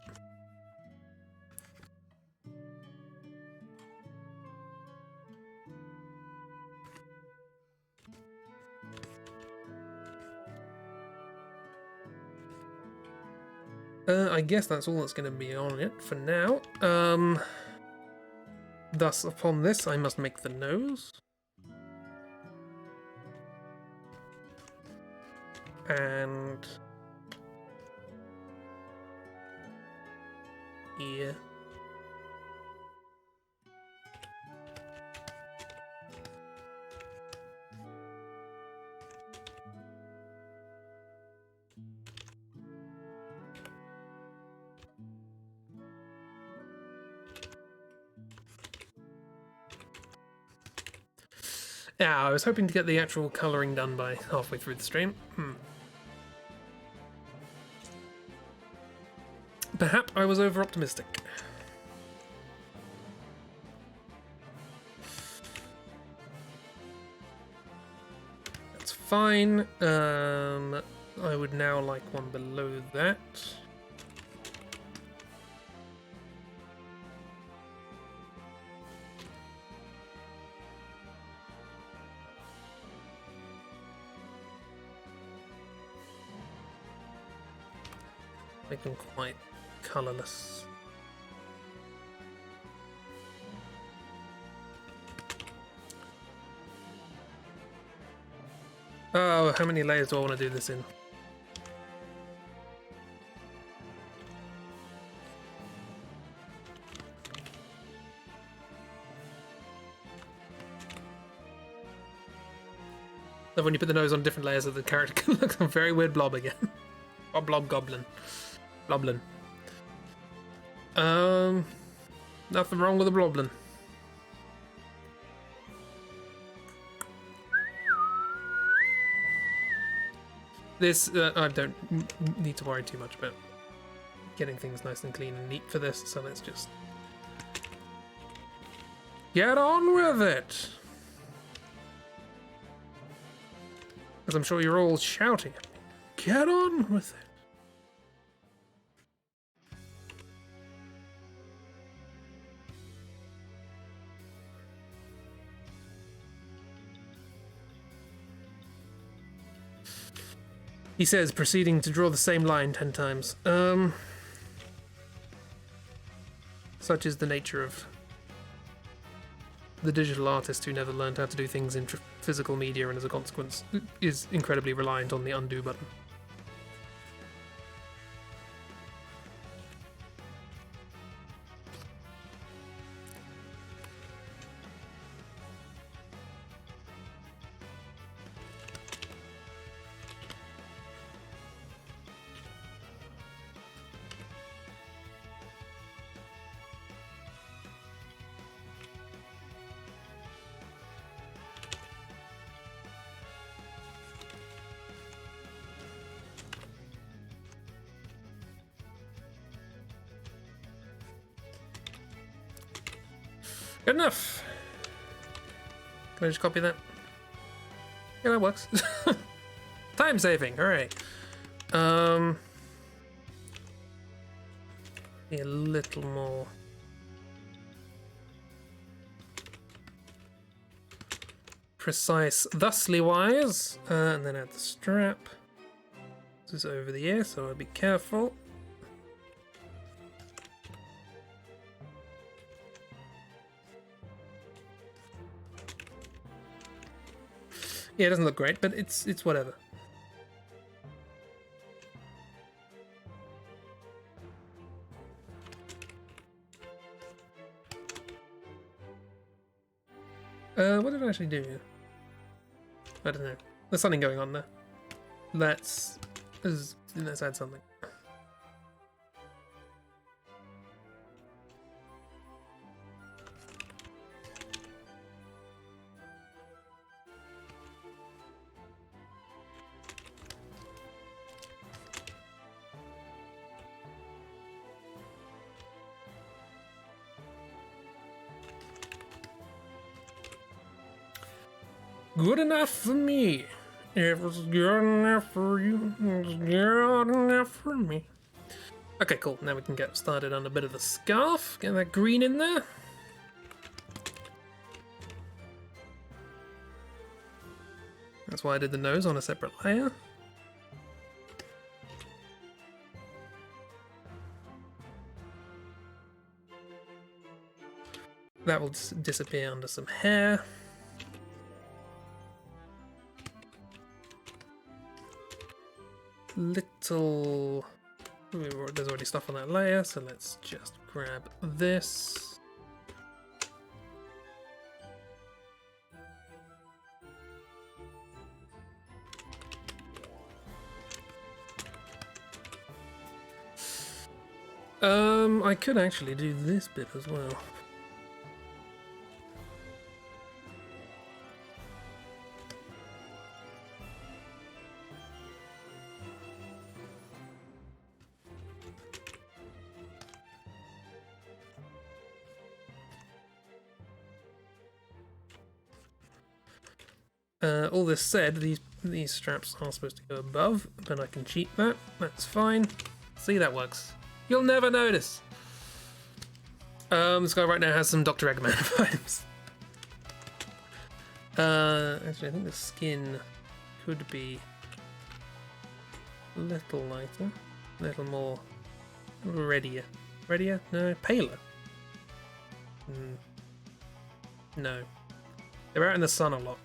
I guess that's all that's going to be on it for now. Thus, upon this, I must make the nose. And ear. Yeah, I was hoping to get the actual colouring done by halfway through the stream. Perhaps I was over-optimistic. That's fine. I would now like one below that. Make them quite colourless. Oh, how many layers do I want to do this in? Love when you put the nose on different layers of the character can look like a very weird blob again. Or blob goblin. Bloblin. Nothing wrong with a bloblin. This, I don't need to worry too much about getting things nice and clean and neat for this, so let's just get on with it. Because I'm sure you're all shouting at me. Get on with it. He says, proceeding to draw the same line 10 times. Such is the nature of the digital artist who never learned how to do things in physical media and as a consequence is incredibly reliant on the undo button. Good enough. Can I just copy that? Yeah, that works. Time saving, alright. Be a little more precise thusly wise. And then add the strap. This is over the ear, so I'll be careful. Yeah, it doesn't look great, but it's whatever. What did I actually do here? I don't know. There's something going on there. Let's add something. Good enough for me. If it's good enough for you, it's good enough for me. Okay, cool. Now we can get started on a bit of the scarf. Get that green in there. That's why I did the nose on a separate layer. That will disappear under some hair. Little... There's already stuff on that layer, so let's just grab this. I could actually do this bit as well. All this said, these straps are supposed to go above, but I can cheat that. That's fine. See, that works. You'll never notice. This guy right now has some Dr. Eggman vibes. Actually, I think the skin could be a little lighter, a little more reddier. Reddier? No, paler. No. They're out in the sun a lot.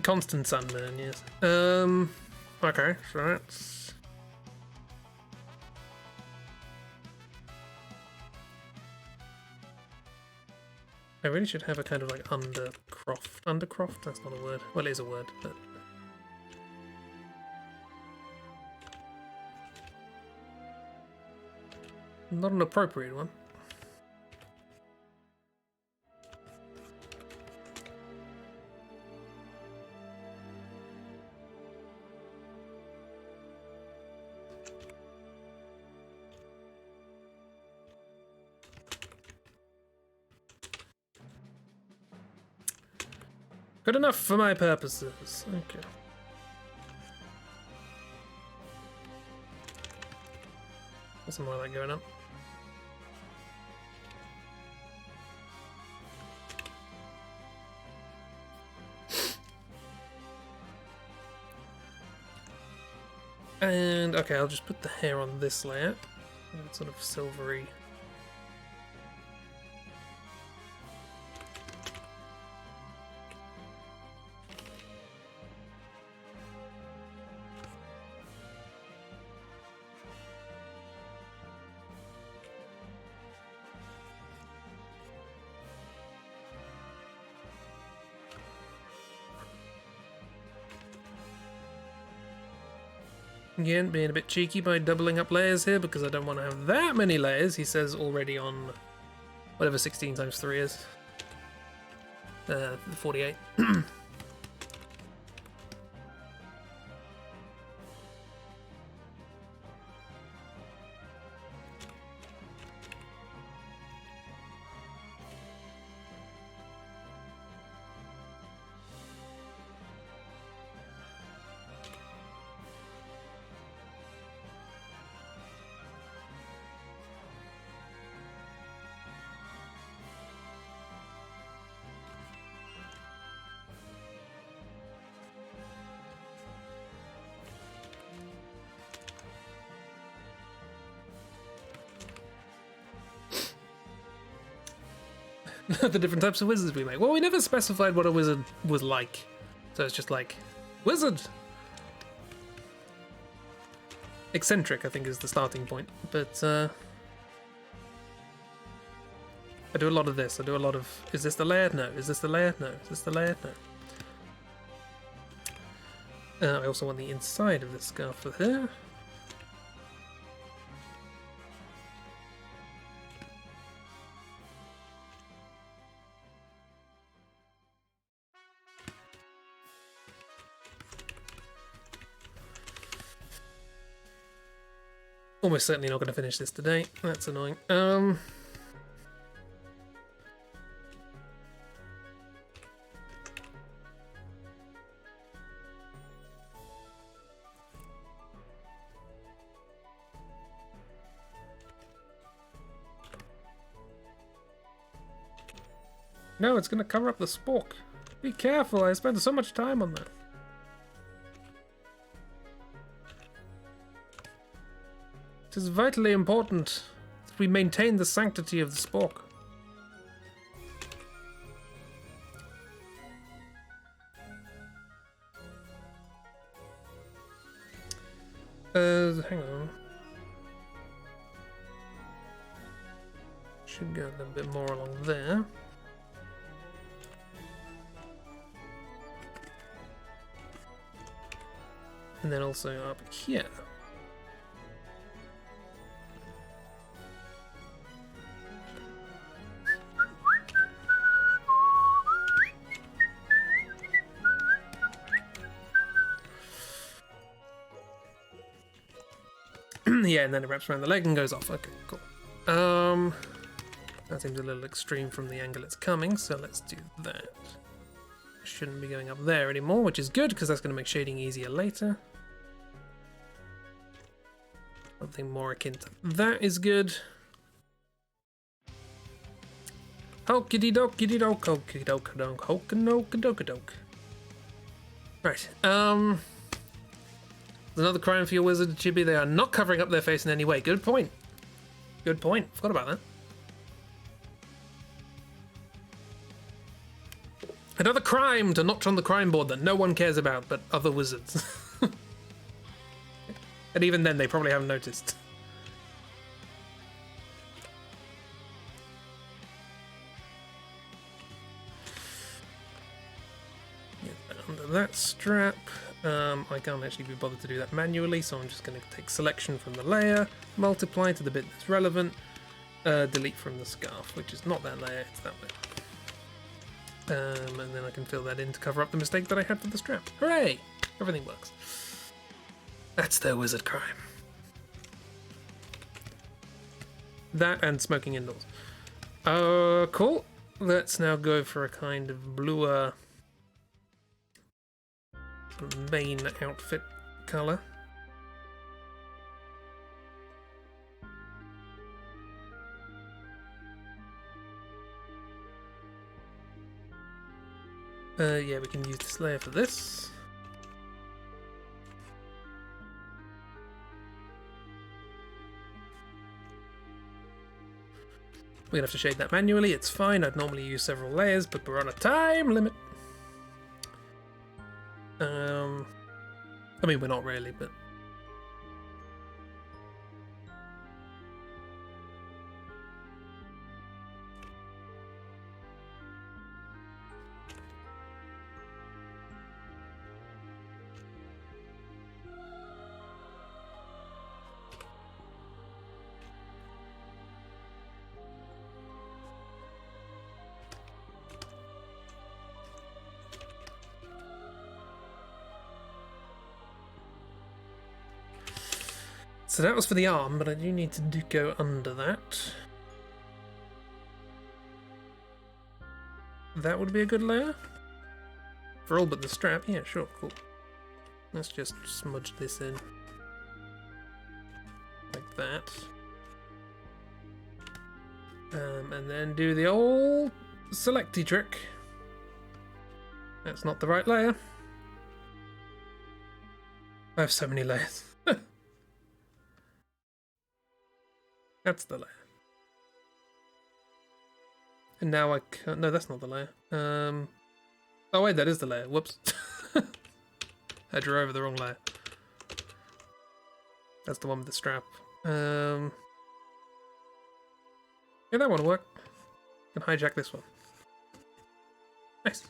Constant sunburn, yes. Okay, so that's... I really should have a kind of like undercroft. Undercroft? That's not a word. Well, it is a word, but... Not an appropriate one. Good enough for my purposes. Okay. There's some more of that going on. And okay, I'll just put the hair on this layer. It's sort of silvery. Again, being a bit cheeky by doubling up layers here because I don't want to have that many layers. He says already on whatever 16 times 3 is. 48. the different types of wizards we make. Well, we never specified what a wizard was like. So it's just like, wizard! Eccentric, I think, is the starting point. But, I do a lot of this. I do a lot of... Is this the layer? No. Is this the layer? No. Is this the layer? No. I also want the inside of the scarf for her. Almost certainly not going to finish this today. That's annoying. No, it's going to cover up the spork. Be careful, I spent so much time on that. It is vitally important that we maintain the sanctity of the spork. Hang on. Should go a little bit more along there. And then also up here. Yeah, and then it wraps around the leg and goes off. Okay, cool. That seems a little extreme from the angle it's coming, so let's do that. Shouldn't be going up there anymore, which is good, because that's going to make shading easier later. Something more akin to that is good. Hokey dokey doke, hokey doke doke, hokey doke doke doke. Right, there's another crime for your wizard, Chibi. They are not covering up their face in any way. Good point. Good point. Forgot about that. Another crime to notch on the crime board that no one cares about but other wizards. And even then, they probably haven't noticed. Under that strap, I can't actually be bothered to do that manually, so I'm just going to take selection from the layer, multiply to the bit that's relevant, delete from the scarf, which is not that layer, it's that layer. And then I can fill that in to cover up the mistake that I had with the strap. Hooray! Everything works. That's their wizard crime. That and smoking indoors. Cool. Let's now go for a kind of bluer main outfit color. Yeah, we can use this layer for this. We're gonna have to shade that manually, it's fine. I'd normally use several layers, but we're on a time limit. I mean, we're not really, but... So that was for the arm, but I do need to go under that. That would be a good layer. For all but the strap, yeah, sure, cool. Let's just smudge this in. Like that. And then do the old selecty trick. That's not the right layer. I have so many layers. That's the layer. And now I can't... No, that's not the layer. Oh wait, that is the layer. Whoops. I drew over the wrong layer. That's the one with the strap. Yeah, that one will work. Can hijack this one. Nice.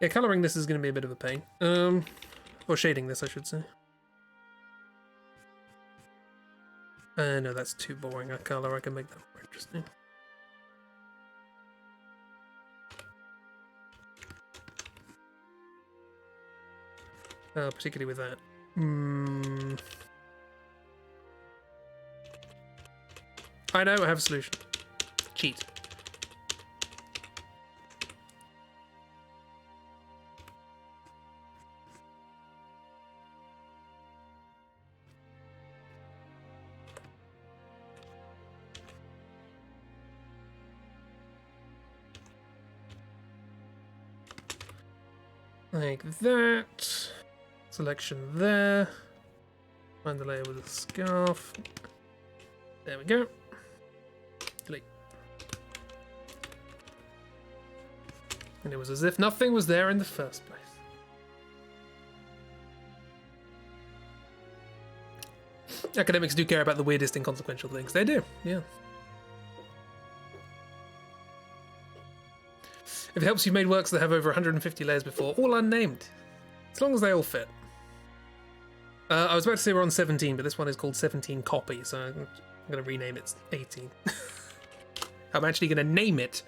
Yeah, colouring this is going to be a bit of a pain. Or shading this, I should say. No, that's too boring a colour. I can make that more interesting. Particularly with that. I know, I have a solution. Cheat. Like that. Selection there. Find the layer with the scarf. There we go. Delete. And it was as if nothing was there in the first place. Academics do care about the weirdest inconsequential things. They do, yeah. If it helps, you've made works that have over 150 layers before, all unnamed. As long as they all fit. I was about to say we're on 17, but this one is called 17 Copy, so I'm going to rename it 18. I'm actually going to name it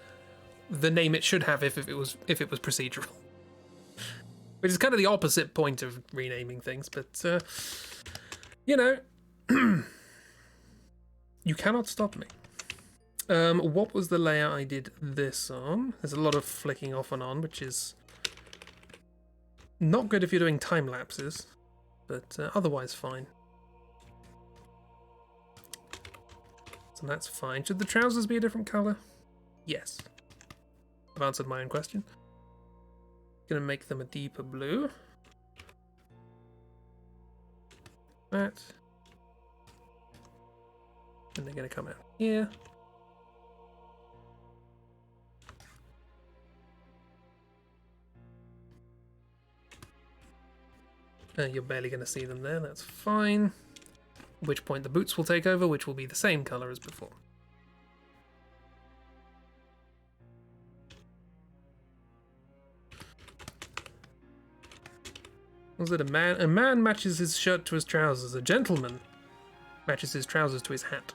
the name it should have if it was procedural. Which is kind of the opposite point of renaming things, but you know, you cannot stop me. What was the layer I did this on? There's a lot of flicking off and on, which is not good if you're doing time lapses, but otherwise fine. So that's fine. Should the trousers be a different colour? Yes. I've answered my own question. Gonna make them a deeper blue. That. And they're gonna come out here. You're barely going to see them there, that's fine. At which point the boots will take over, which will be the same colour as before. Was it a man? A man matches his shirt to his trousers. A gentleman matches his trousers to his hat.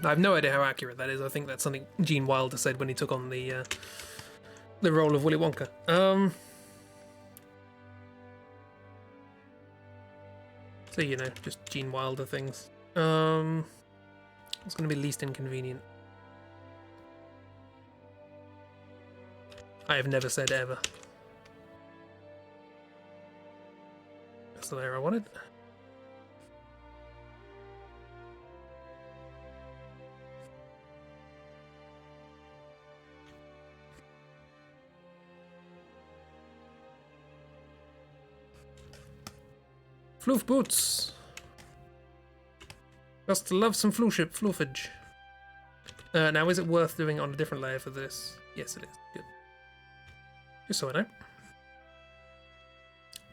I have no idea how accurate that is. I think that's something Gene Wilder said when he took on the role of Willy Wonka. So, you know, just Gene Wilder things. What's going to be least inconvenient? I have never said ever. That's the layer I wanted. Floof boots. Just love some floofage. Now, is it worth doing on a different layer for this? Yes, it is. Good. Just so I know.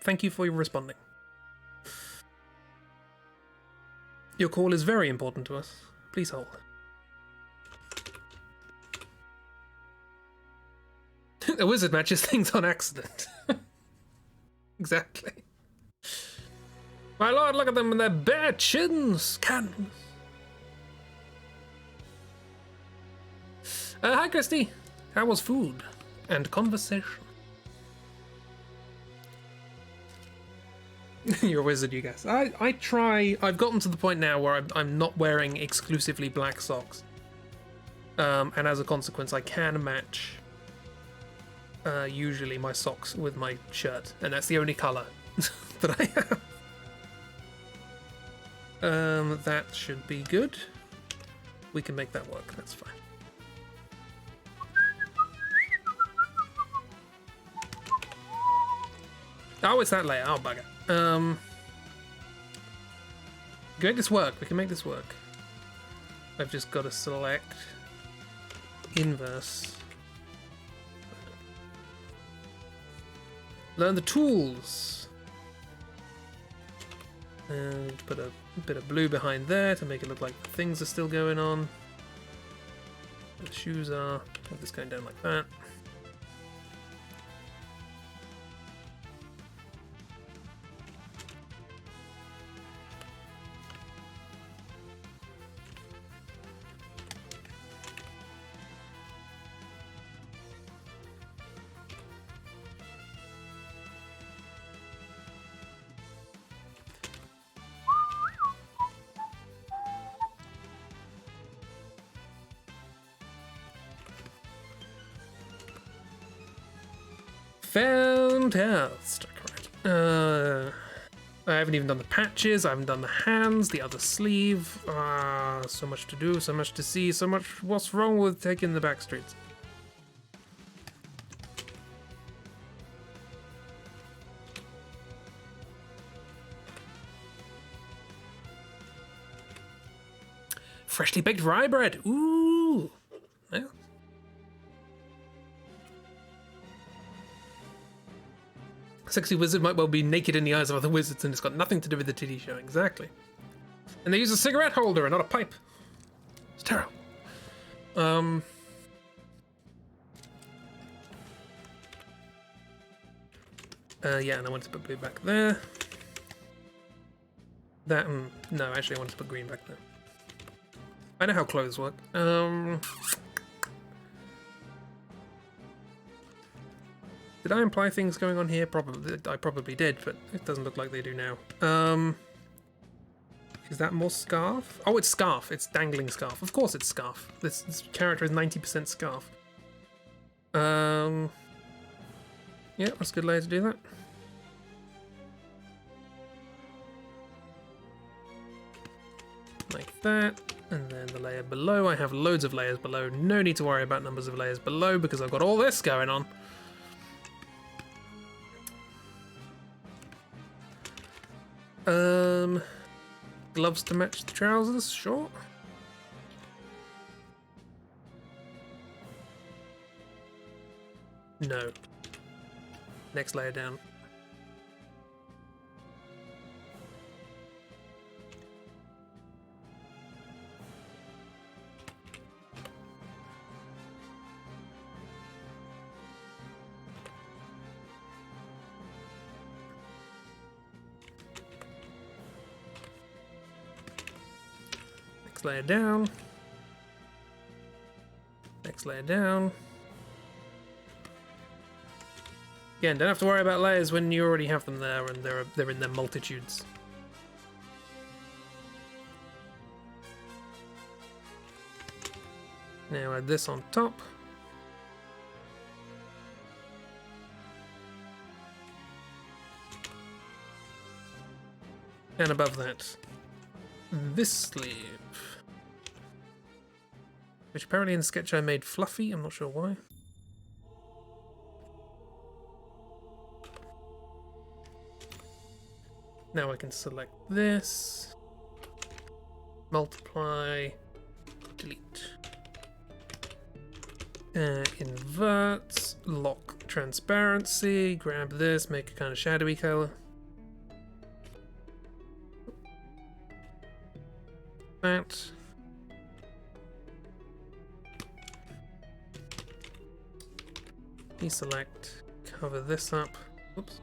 Thank you for your responding. Your call is very important to us. Please hold. A wizard matches things on accident. Exactly. My lord, look at them and their bare chins! Cannons! Hi, Christy. How was food and conversation? You're a wizard, you guys. I try... I've gotten to the point now where I'm not wearing exclusively black socks. And as a consequence, I can match usually my socks with my shirt. And that's the only colour that I have. That should be good. We can make that work, that's fine. Oh, it's that layer. Oh, bugger. We can make this work. We can make this work. I've just got to select inverse. Learn the tools. And put a bit of blue behind there to make it look like things are still going on. The shoes are. Have this going down like that. Fantastic. Right. I haven't even done the patches. I haven't done the hands, the other sleeve. So much to do, so much to see, so much. What's wrong with taking the back streets? Freshly baked rye bread. Ooh. Yeah. Sexy wizard might well be naked in the eyes of other wizards, and it's got nothing to do with the titty show. Exactly. And they use a cigarette holder and not a pipe. It's terrible. Yeah, and I want to put blue back there. That, no, actually I want to put green back there. I know how clothes work. Did I imply things going on here? Probably. I probably did, but it doesn't look like they do now. Is that more scarf? Oh, it's scarf. It's dangling scarf. Of course it's scarf. This character is 90% scarf. Yeah, that's a good way to do that. Like that. And then the layer below. I have loads of layers below. No need to worry about numbers of layers below because I've got all this going on. Gloves to match the trousers, sure. No. Next layer down. Layer down. Next layer down. Again, don't have to worry about layers when you already have them there and they're in their multitudes. Now add this on top. And above that, this sleeve. Which apparently in the sketch I made fluffy, I'm not sure why. Now I can select this, multiply, delete, invert, lock transparency, grab this, make a kind of shadowy color. That. Deselect, cover this up. Oops.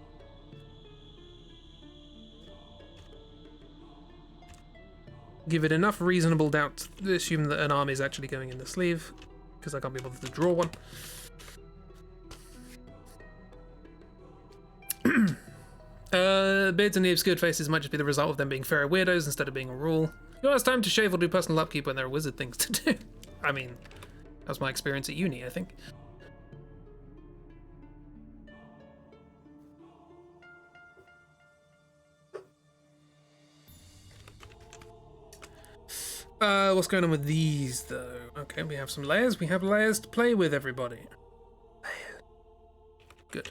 Give it enough reasonable doubt to assume that an arm is actually going in the sleeve, because I can't be bothered to draw one. Beards and the obscured faces might just be the result of them being fairy weirdos instead of being a rule. You know, it's time to shave or do personal upkeep when there are wizard things to do. I mean, that was my experience at uni, I think. What's going on with these, though? Okay, we have some layers. We have layers to play with, everybody. Good.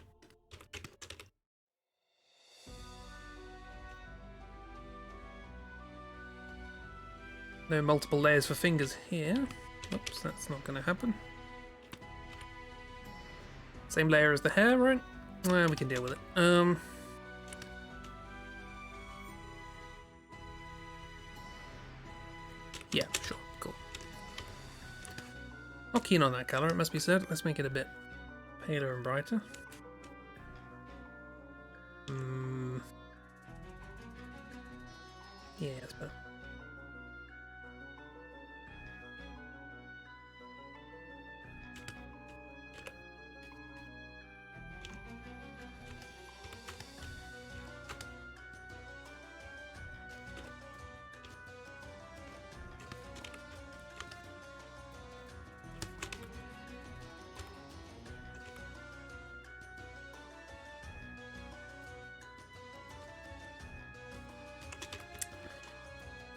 No multiple layers for fingers here. Oops, that's not going to happen. Same layer as the hair, right? Well, we can deal with it. Yeah, sure, cool. Not keen on that colour, it must be said. Let's make it a bit paler and brighter. Yeah, that's better.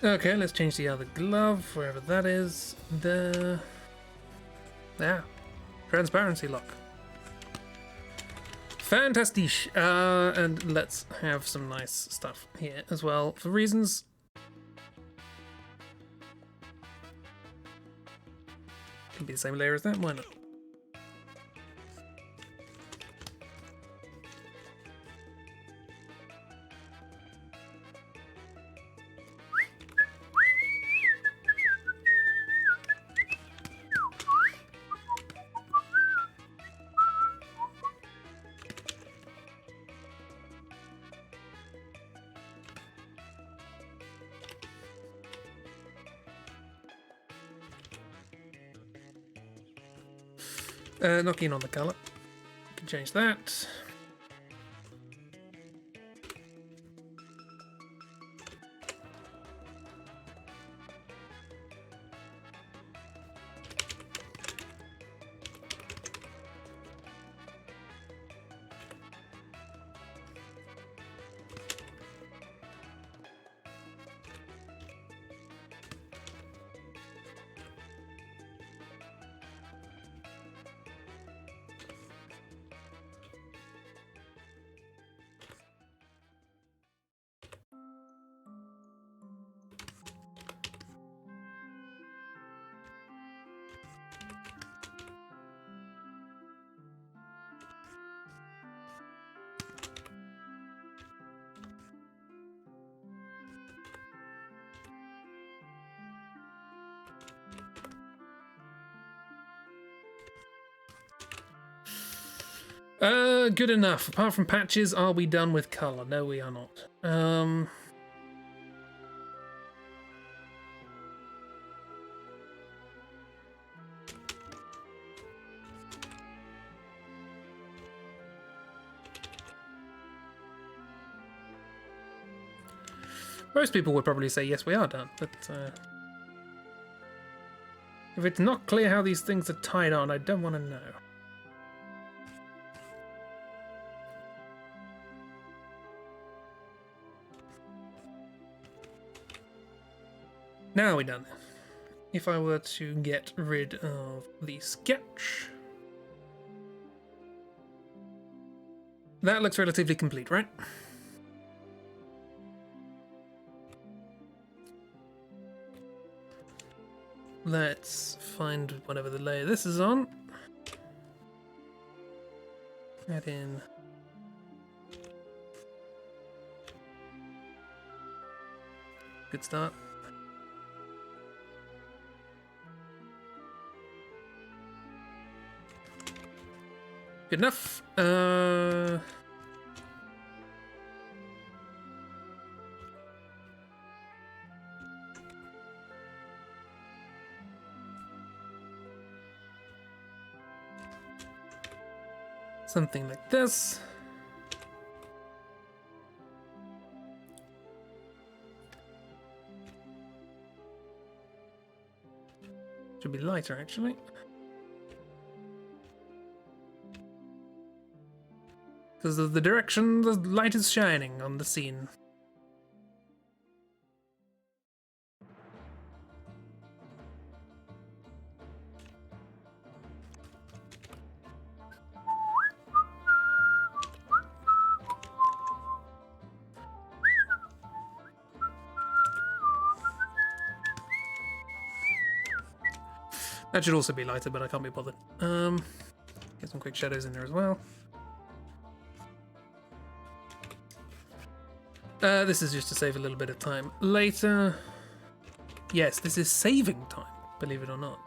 Okay, let's change the other glove, wherever that is. There. Transparency lock. Fantastic. And let's have some nice stuff here as well. For reasons... Can be the same layer as that, why not? Not keen on the colour. Can change that. Good enough. Apart from patches, are we done with colour? No, we are not. Most people would probably say, yes, we are done, but if it's not clear how these things are tied on, I don't want to know. Now we're done. If I were to get rid of the sketch... That looks relatively complete, right? Let's find whatever the layer this is on. Add in... Good start. Good enough. Something like this. Should be lighter, actually. Because of the direction the light is shining on the scene. That should also be lighter, but I can't be bothered. Get some quick shadows in there as well. This is just to save a little bit of time later. Yes, this is saving time, believe it or not.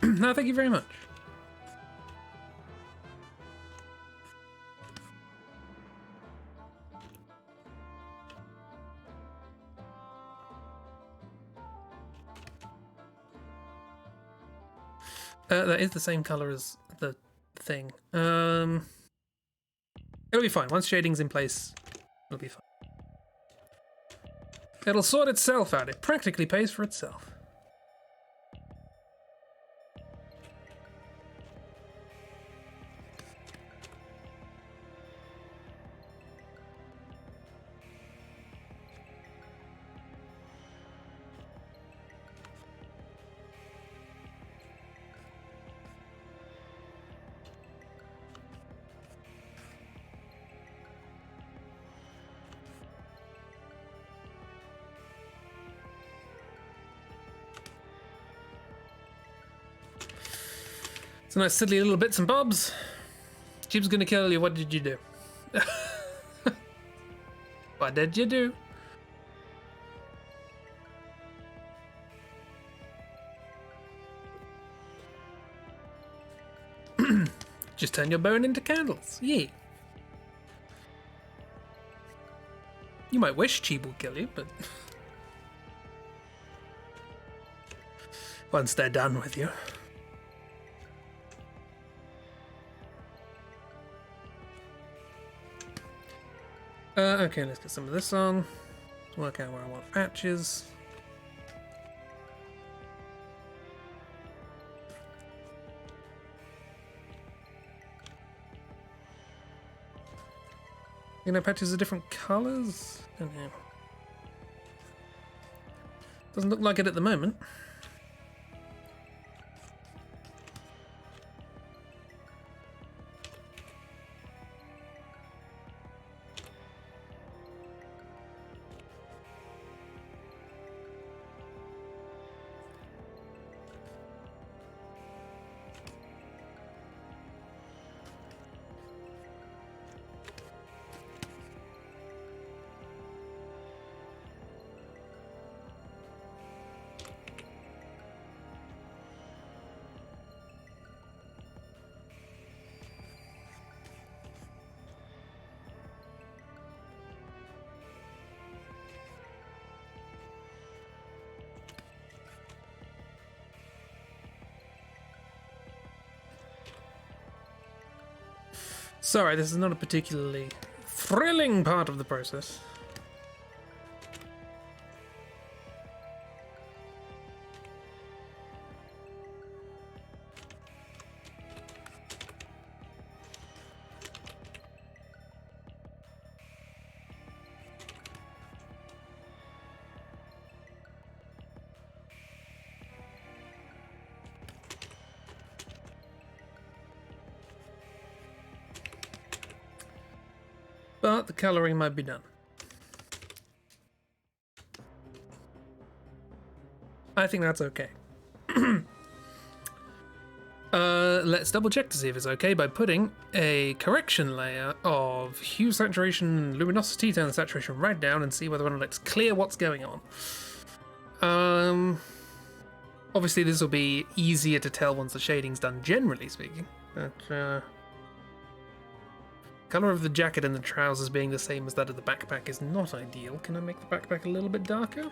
No, thank you very much. That is the same color as the thing. It'll be fine. Once shading's in place, it'll be fine. It'll sort itself out. It practically pays for itself. So nice silly little bits and bobs. Jeep's gonna kill you. What did you do? What did you do? Just turn your bone into candles. Yeah. You might wish Cheap will kill you, but once they're done with you. Okay, let's get some of this on. Work out where I want patches. You know, patches are different colours? Don't know. Doesn't look like it at the moment. Sorry, this is not a particularly thrilling part of the process. But the colouring might be done. I think that's okay. Let's double check to see if it's okay by putting a correction layer of hue, saturation, luminosity, turn the saturation right down and see whether or not it's clear what's going on. Obviously this will be easier to tell once the shading's done, generally speaking, but color of the jacket and the trousers being the same as that of the backpack is not ideal. Can I make the backpack a little bit darker?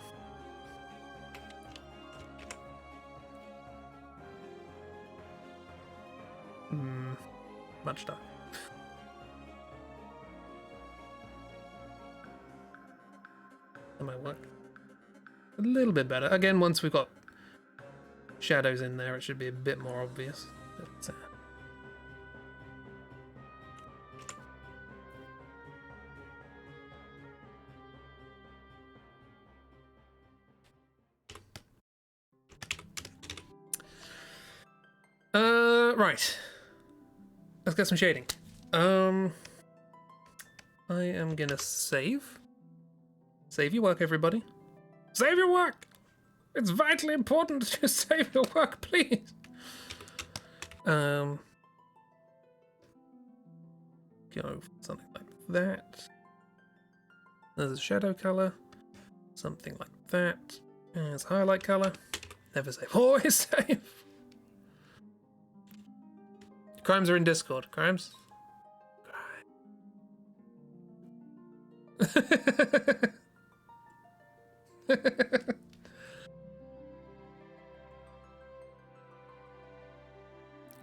Much darker. That might work. A little bit better. Again, once we've got shadows in there, it should be a bit more obvious. But, Right. Let's get some shading. I am gonna save. Save your work, everybody. Save your work! It's vitally important to save your work, please. Go for something like that. There's a shadow color. Something like that. There's highlight color. Never save. Always save. Crimes are in Discord. Crimes?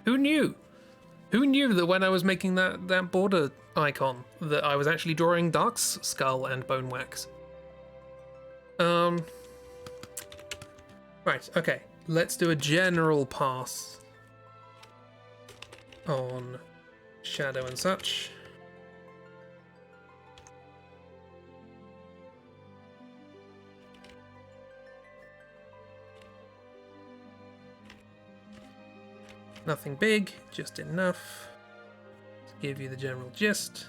Who knew? Who knew that when I was making that border icon that I was actually drawing Dark's skull and bone wax? Right, okay. Let's do a general pass on shadow and such. Nothing big, just enough to give you the general gist.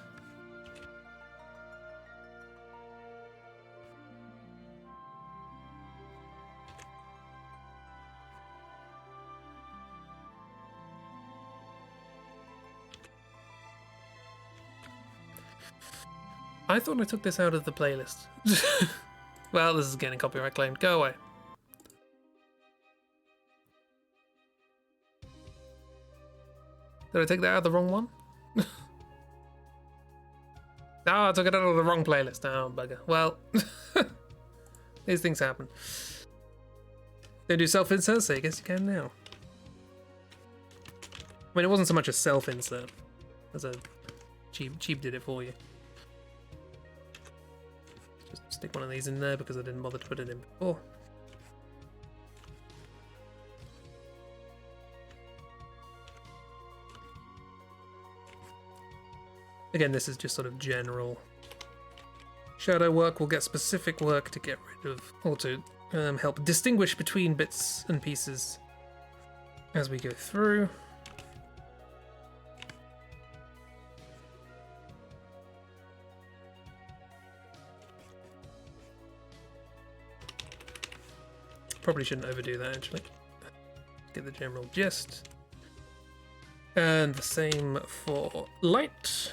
I thought I took this out of the playlist. Well, this is getting copyright claimed. Go away. Did I take that out of the wrong one? No, I took it out of the wrong playlist. Oh, bugger. Well, these things happen. Don't do self-insert, so I guess you can now. I mean, it wasn't so much a self-insert as a cheap did it for you. Just stick one of these in there because I didn't bother to put it in before. Again, this is just sort of general shadow work. We'll get specific work to get rid of, or to help distinguish between bits and pieces as we go through. Probably shouldn't overdo that, actually. Get the general gist. And the same for light.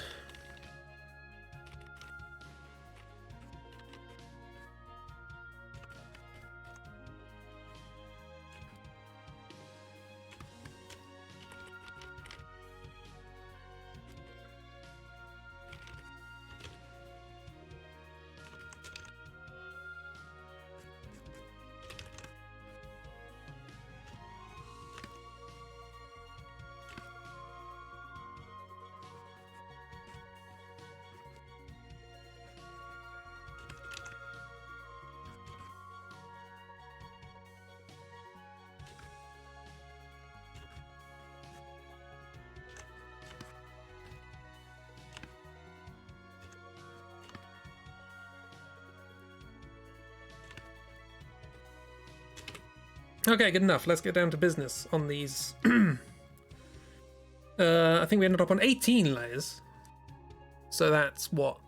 Okay, good enough. Let's get down to business on these. I think we ended up on 18 layers. So that's what?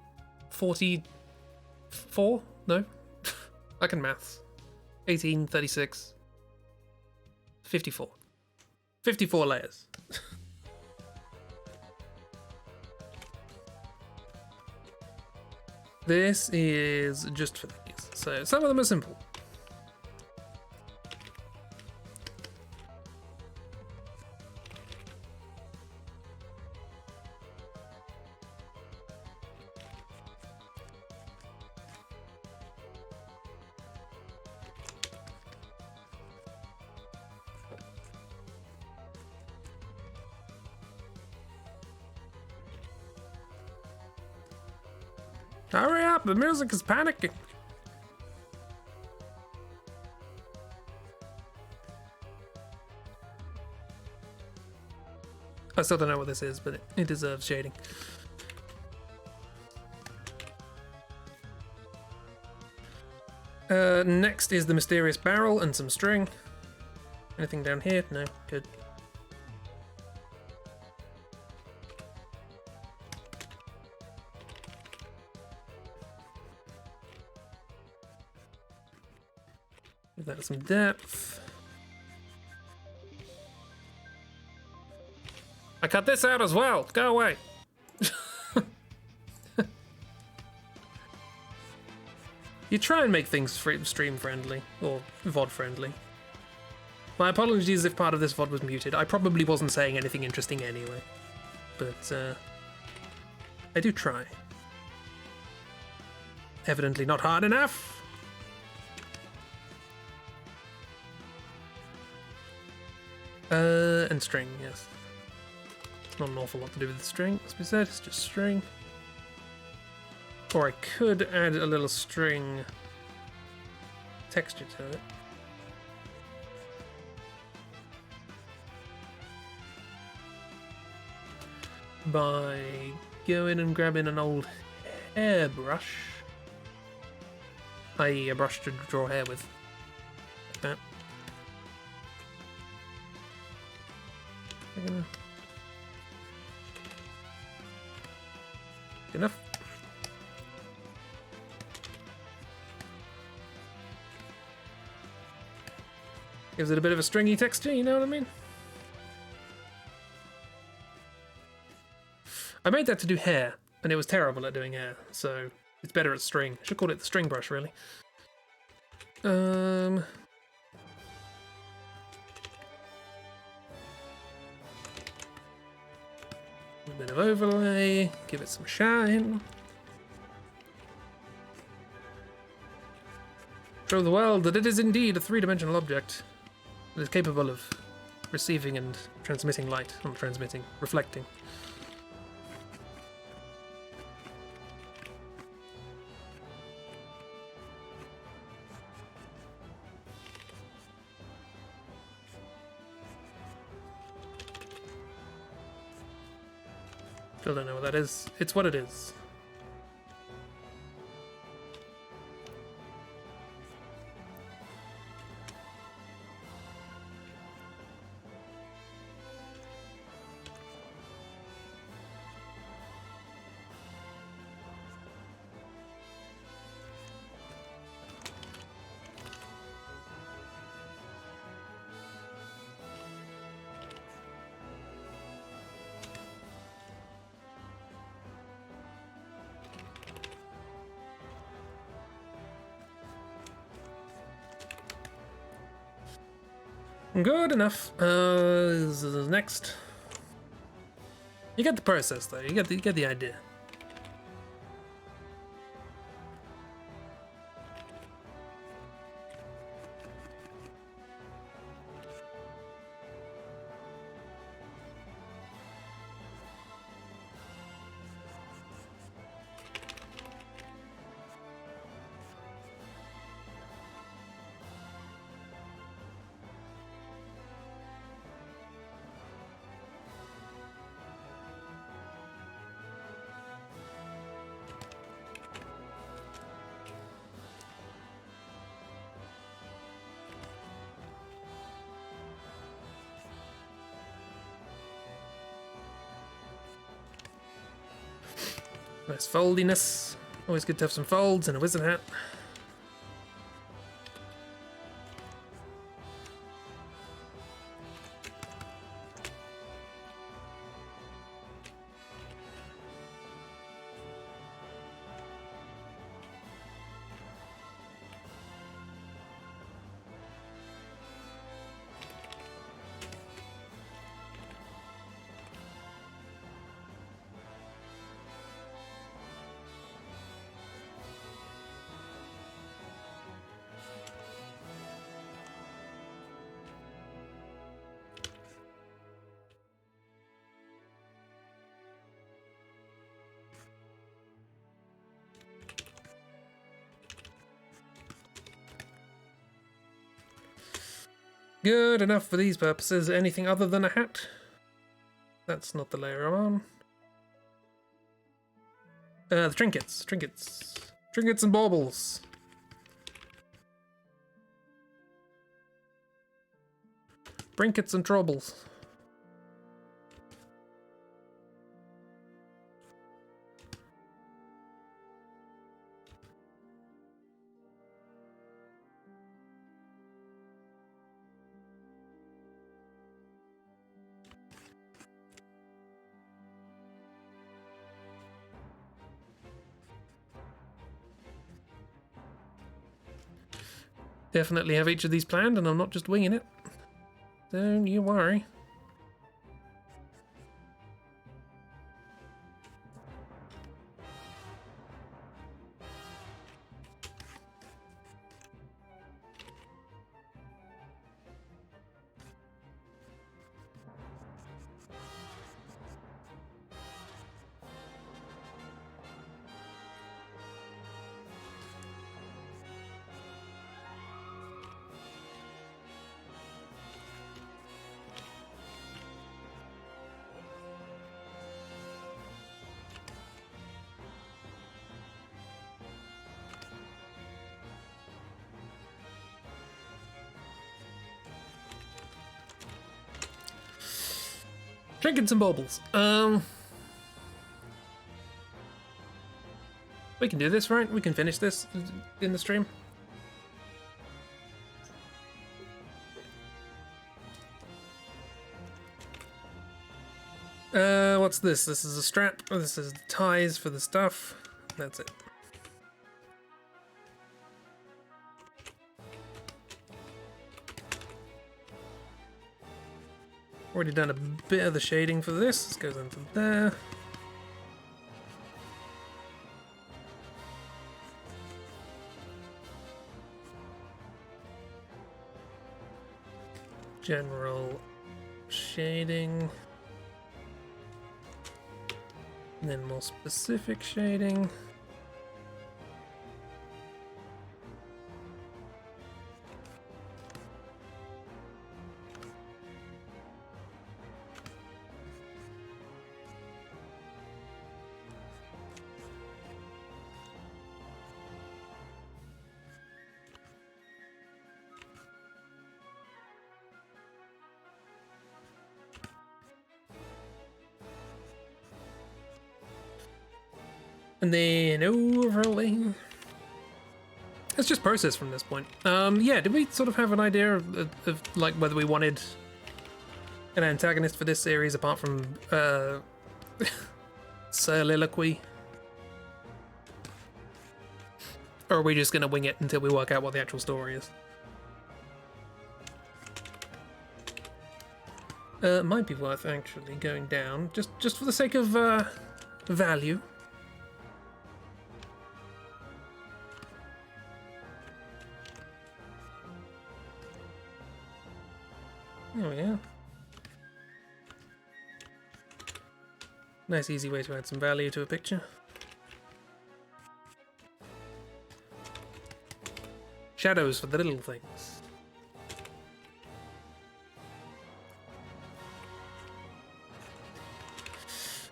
44? No? I can maths. 18, 36. 54. 54 layers. This is just for these. So some of them are simple. Hurry up, the music is panicking. I still don't know what this is, but it deserves shading. Next is the mysterious barrel and some string. Anything down here? No, good. for some depth. I cut this out as well. Go away. You try and make things stream friendly or VOD friendly. My apologies if part of this VOD was muted. I probably wasn't saying anything interesting anyway. But I do try. Evidently not hard enough. And string, yes. It's not an awful lot to do with the string, as we said, it's just string. Or I could add a little string texture to it. By going and grabbing an old hairbrush, i.e. a brush to draw hair with, like that. Good enough. Gives it a bit of a stringy texture, you know what I mean? I made that to do hair, and it was terrible at doing hair, so it's better at string. I should call it the string brush, really. A bit of overlay, give it some shine. Show the world that it is indeed a three-dimensional object. It is capable of receiving and transmitting light. Not transmitting, reflecting. Still don't know what that is. It's what it is. Good enough. Next. You get the process, though. You get the idea. Nice foldiness. Always good to have some folds and a wizard hat. Good enough for these purposes. Anything other than a hat? That's not the layer I'm on. The trinkets. Trinkets and baubles. Brinkets and troubles. Definitely have each of these planned, and I'm not just winging it. Don't you worry. Drinking some baubles. We can do this, right? We can finish this in the stream. What's this? This is a strap. Oh, this is ties for the stuff. That's it. Already done a bit of the shading for this. This goes into there. General shading. And then more specific shading. And then overlay. It's just process from this point. Yeah, did we sort of have an idea of like whether we wanted an antagonist for this series apart from soliloquy? Or are we just gonna wing it until we work out what the actual story is? It might be worth actually going down, just for the sake of value. Oh yeah. Nice easy way to add some value to a picture. Shadows for the little things.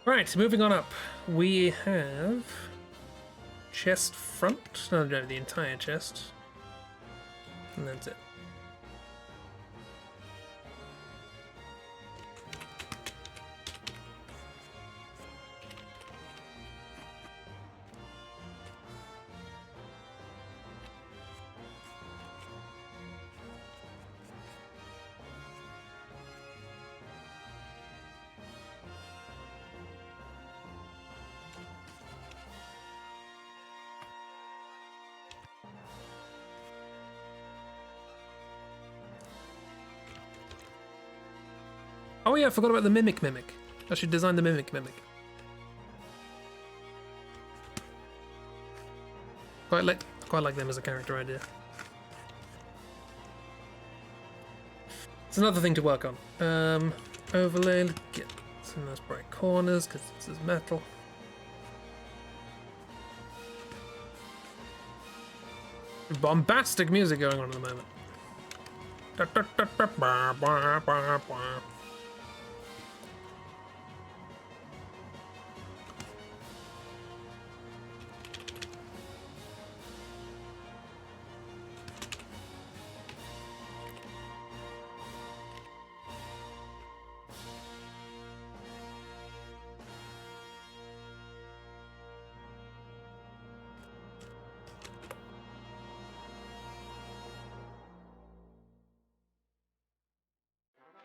Right, moving on up. We have chest front. No, the entire chest. And that's it. Oh yeah, I forgot about the Mimic. I should design the Mimic. Quite like them as a character idea. It's another thing to work on. Overlay, get some nice bright corners because this is metal. Bombastic music going on at the moment.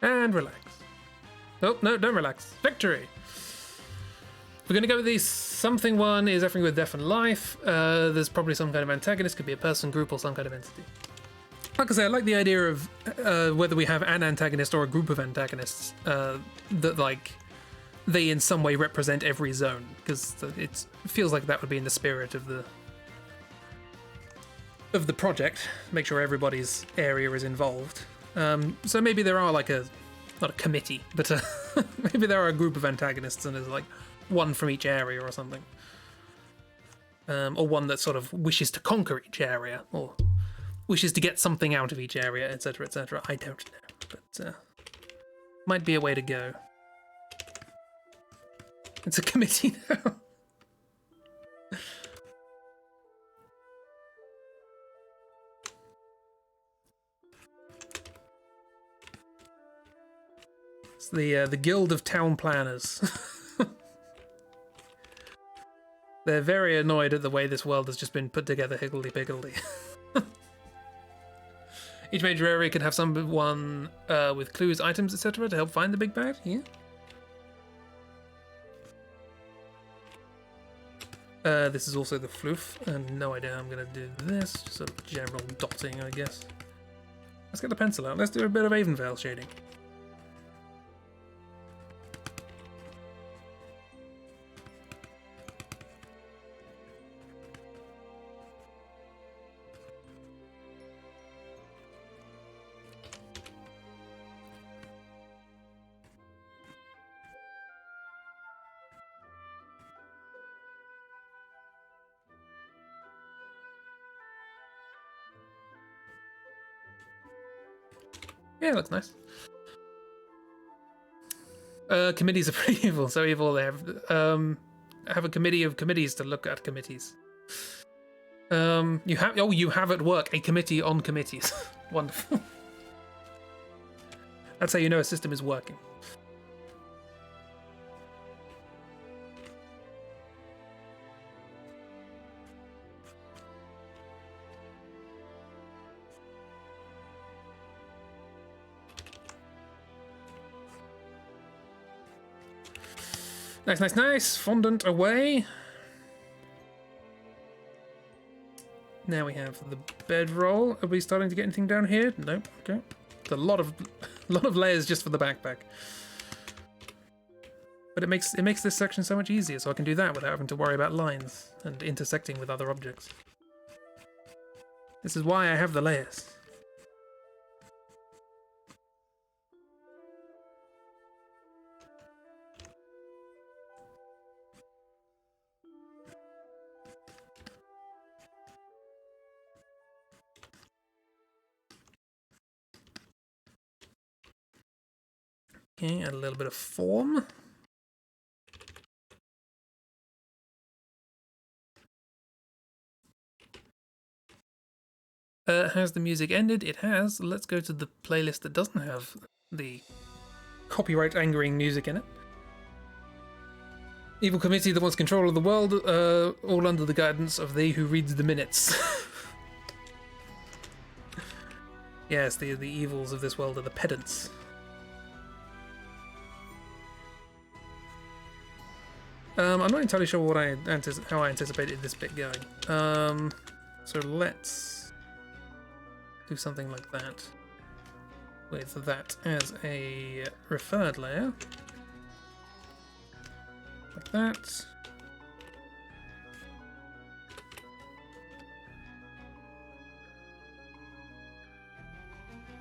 And relax. Oh, no, don't relax. Victory! We're going to go with the something one is everything with death and life. There's probably some kind of antagonist. Could be a person, group, or some kind of entity. Like I say, I like the idea of whether we have an antagonist or a group of antagonists that, like, they in some way represent every zone, because it feels like that would be in the spirit of the project. Make sure everybody's area is involved. So maybe there are like not a committee, but maybe there are a group of antagonists, and there's like one from each area or something, or one that sort of wishes to conquer each area, or wishes to get something out of each area, etc., etc. I don't know, but might be a way to go. It's a committee now. It's the Guild of Town Planners. They're very annoyed at the way this world has just been put together higgledy-piggledy. Each major area can have someone with clues, items, etc. to help find the big bad. Yeah. This is also the floof, and no idea how I'm going to do this. Just a general dotting, I guess. Let's get the pencil out. Let's do a bit of Avonvale shading. Yeah, it looks nice. Committees are pretty evil, so evil they have a committee of committees to look at committees. You have at work a committee on committees. Wonderful. That's how you know a system is working. Nice, nice, nice. Fondant away. Now we have the bedroll. Are we starting to get anything down here? Nope. Okay. It's a lot of layers just for the backpack. But it makes this section so much easier, so I can do that without having to worry about lines and intersecting with other objects. This is why I have the layers. Okay, add a little bit of form. Has the music ended? It has. Let's go to the playlist that doesn't have the copyright angering music in it. Evil committee that wants control of the world, all under the guidance of thee who reads the minutes. Yes, the evils of this world are the pedants. I'm not entirely sure what how I anticipated this bit going. So let's do something like that, with that as a referred layer, like that.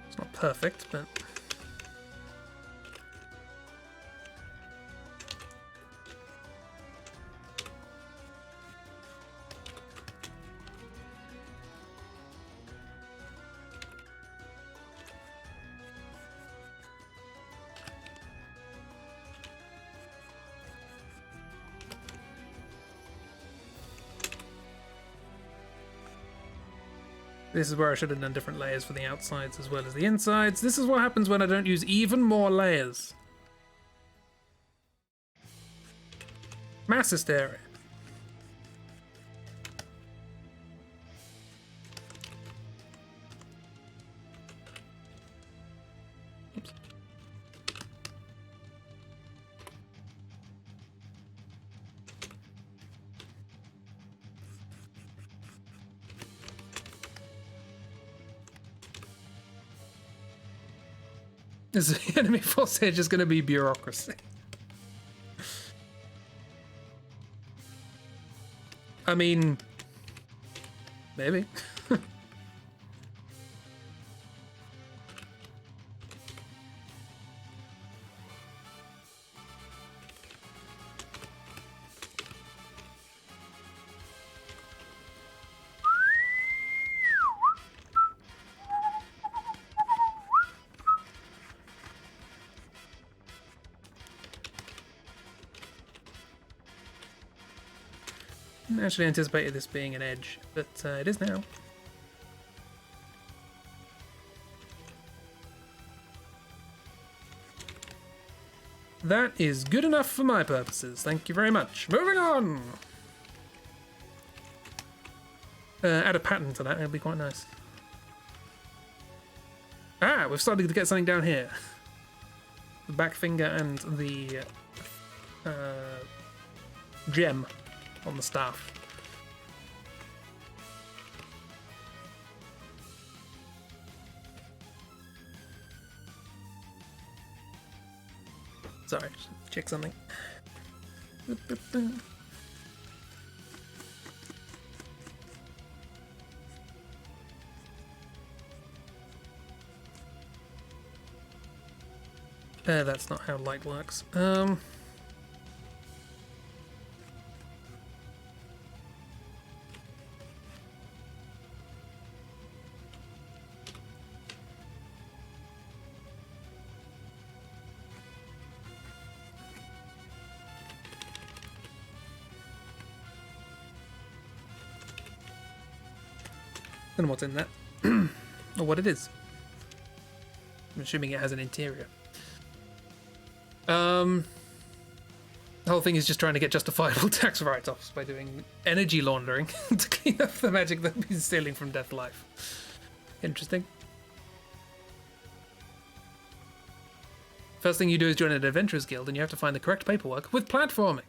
It's not perfect, but this is where I should have done different layers for the outsides as well as the insides. This is what happens when I don't use even more layers. Mass hysteria. Oops. Is the enemy force here just going to be bureaucracy? I mean, maybe. Didn't actually anticipated this being an edge, but it is now. That is good enough for my purposes. Thank you very much. Moving on! Add a pattern to that, it'll be quite nice. Ah, we've started to get something down here. The back finger and the gem on the staff. Sorry, just check something. That's not how light works. Don't know what's in that. Or what it is. I'm assuming it has an interior. The whole thing is just trying to get justifiable tax write-offs by doing energy laundering to clean up the magic that we've been stealing from Death Life. Interesting. First thing you do is join an adventurers guild and you have to find the correct paperwork with platforming.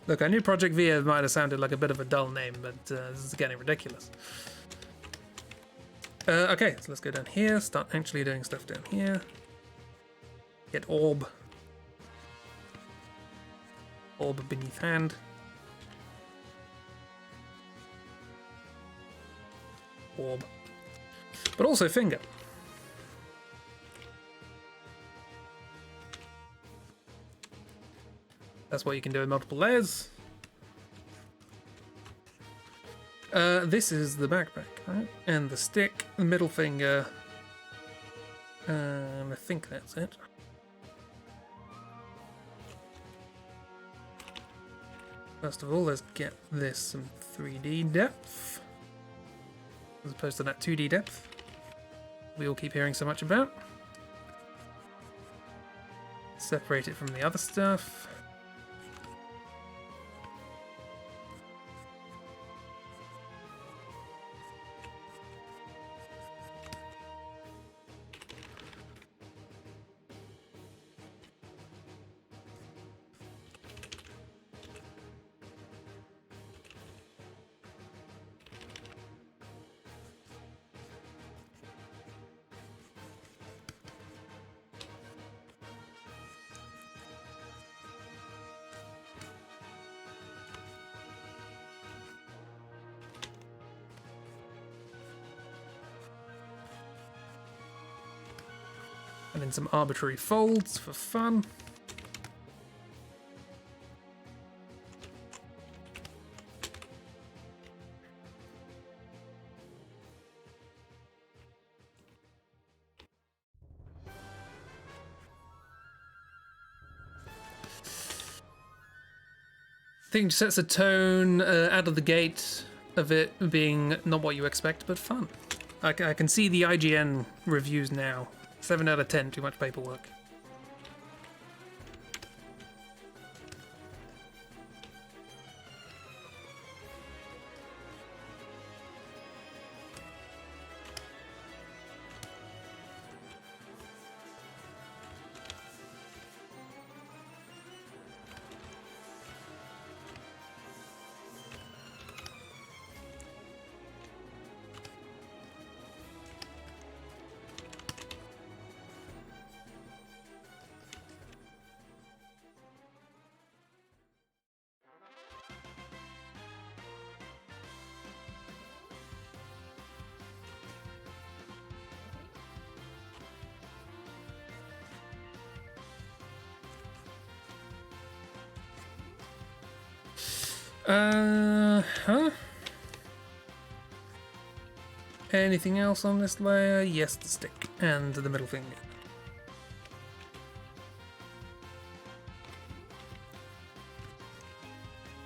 Look, I knew Project Via might have sounded like a bit of a dull name, but this is getting ridiculous. Okay, so let's go down here, start actually doing stuff down here. Get orb. Orb beneath hand. Orb. But also finger. That's what you can do in multiple layers. This is the backpack, right? And the stick, the middle finger. I think that's it. First of all, let's get this some 3D depth. As opposed to that 2D depth we all keep hearing so much about. Separate it from the other stuff. And then some arbitrary folds for fun. I think it sets a tone out of the gate of it being not what you expect, but fun. I can see the IGN reviews now. 7 out of 10, too much paperwork. Huh? Anything else on this layer? Yes, the stick and the middle finger.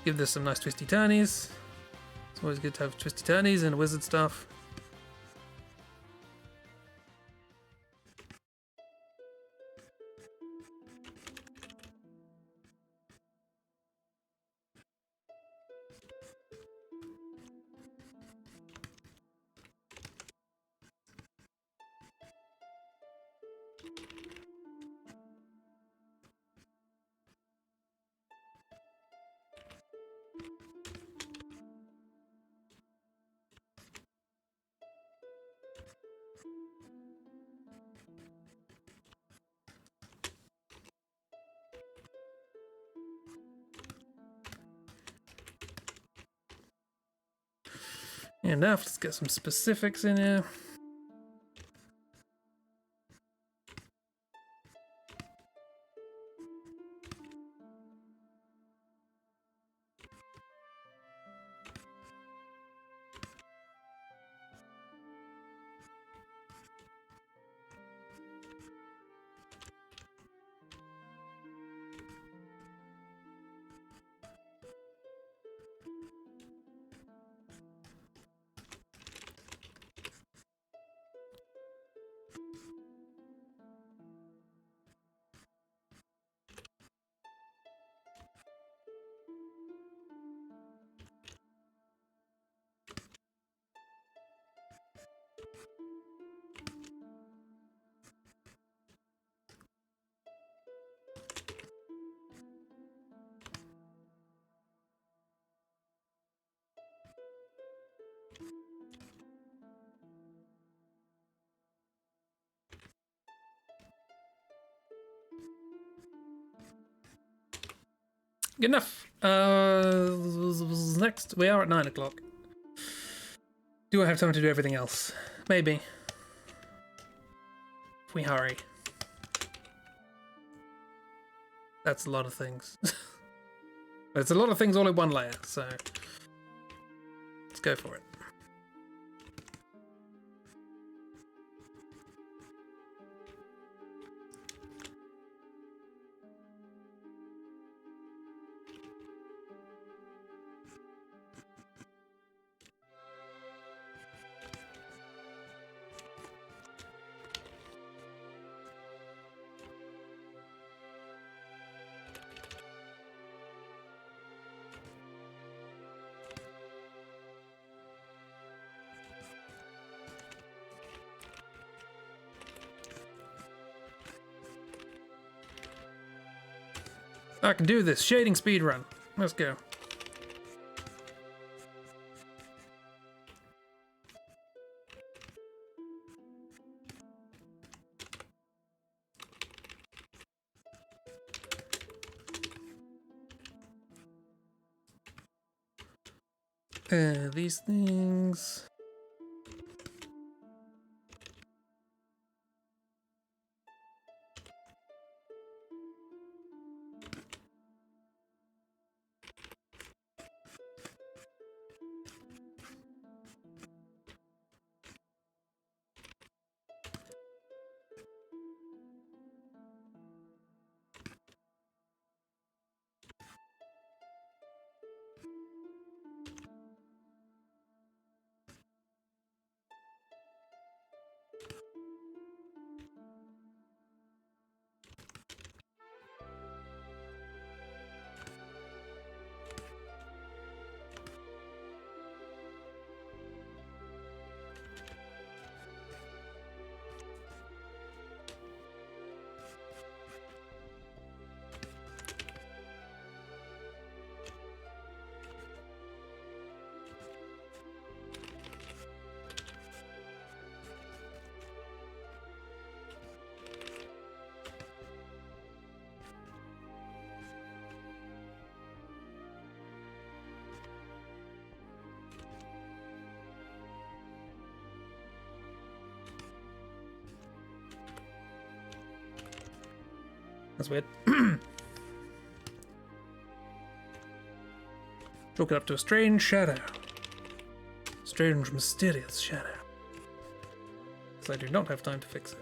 Give this some nice twisty turnies. It's always good to have twisty turnies and wizard stuff. Enough, let's get some specifics in here. Good enough. Next, we are at 9 o'clock. Do I have time to do everything else? Maybe. If we hurry. That's a lot of things. But it's a lot of things all in one layer, so let's go for it. I can do this. Shading speed run. Let's go. These things. That's weird. Chalk it up to a strange shadow. Strange, mysterious shadow. Because I do not have time to fix it.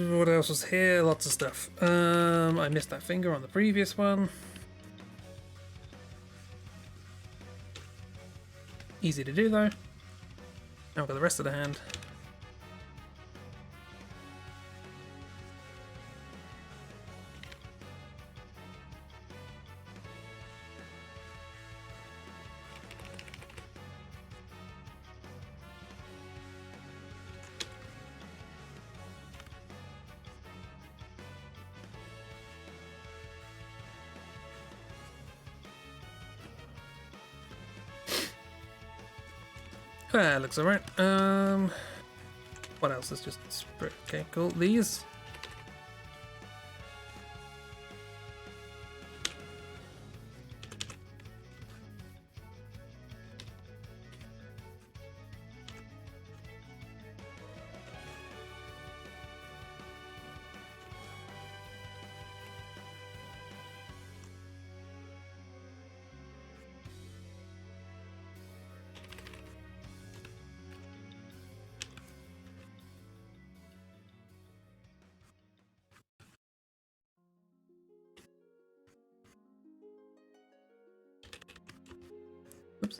What else was here? Lots of stuff. I missed that finger on the previous one. Easy to do though. Now I've got the rest of the hand. That looks alright. What else is just okay, cool. These. Oops.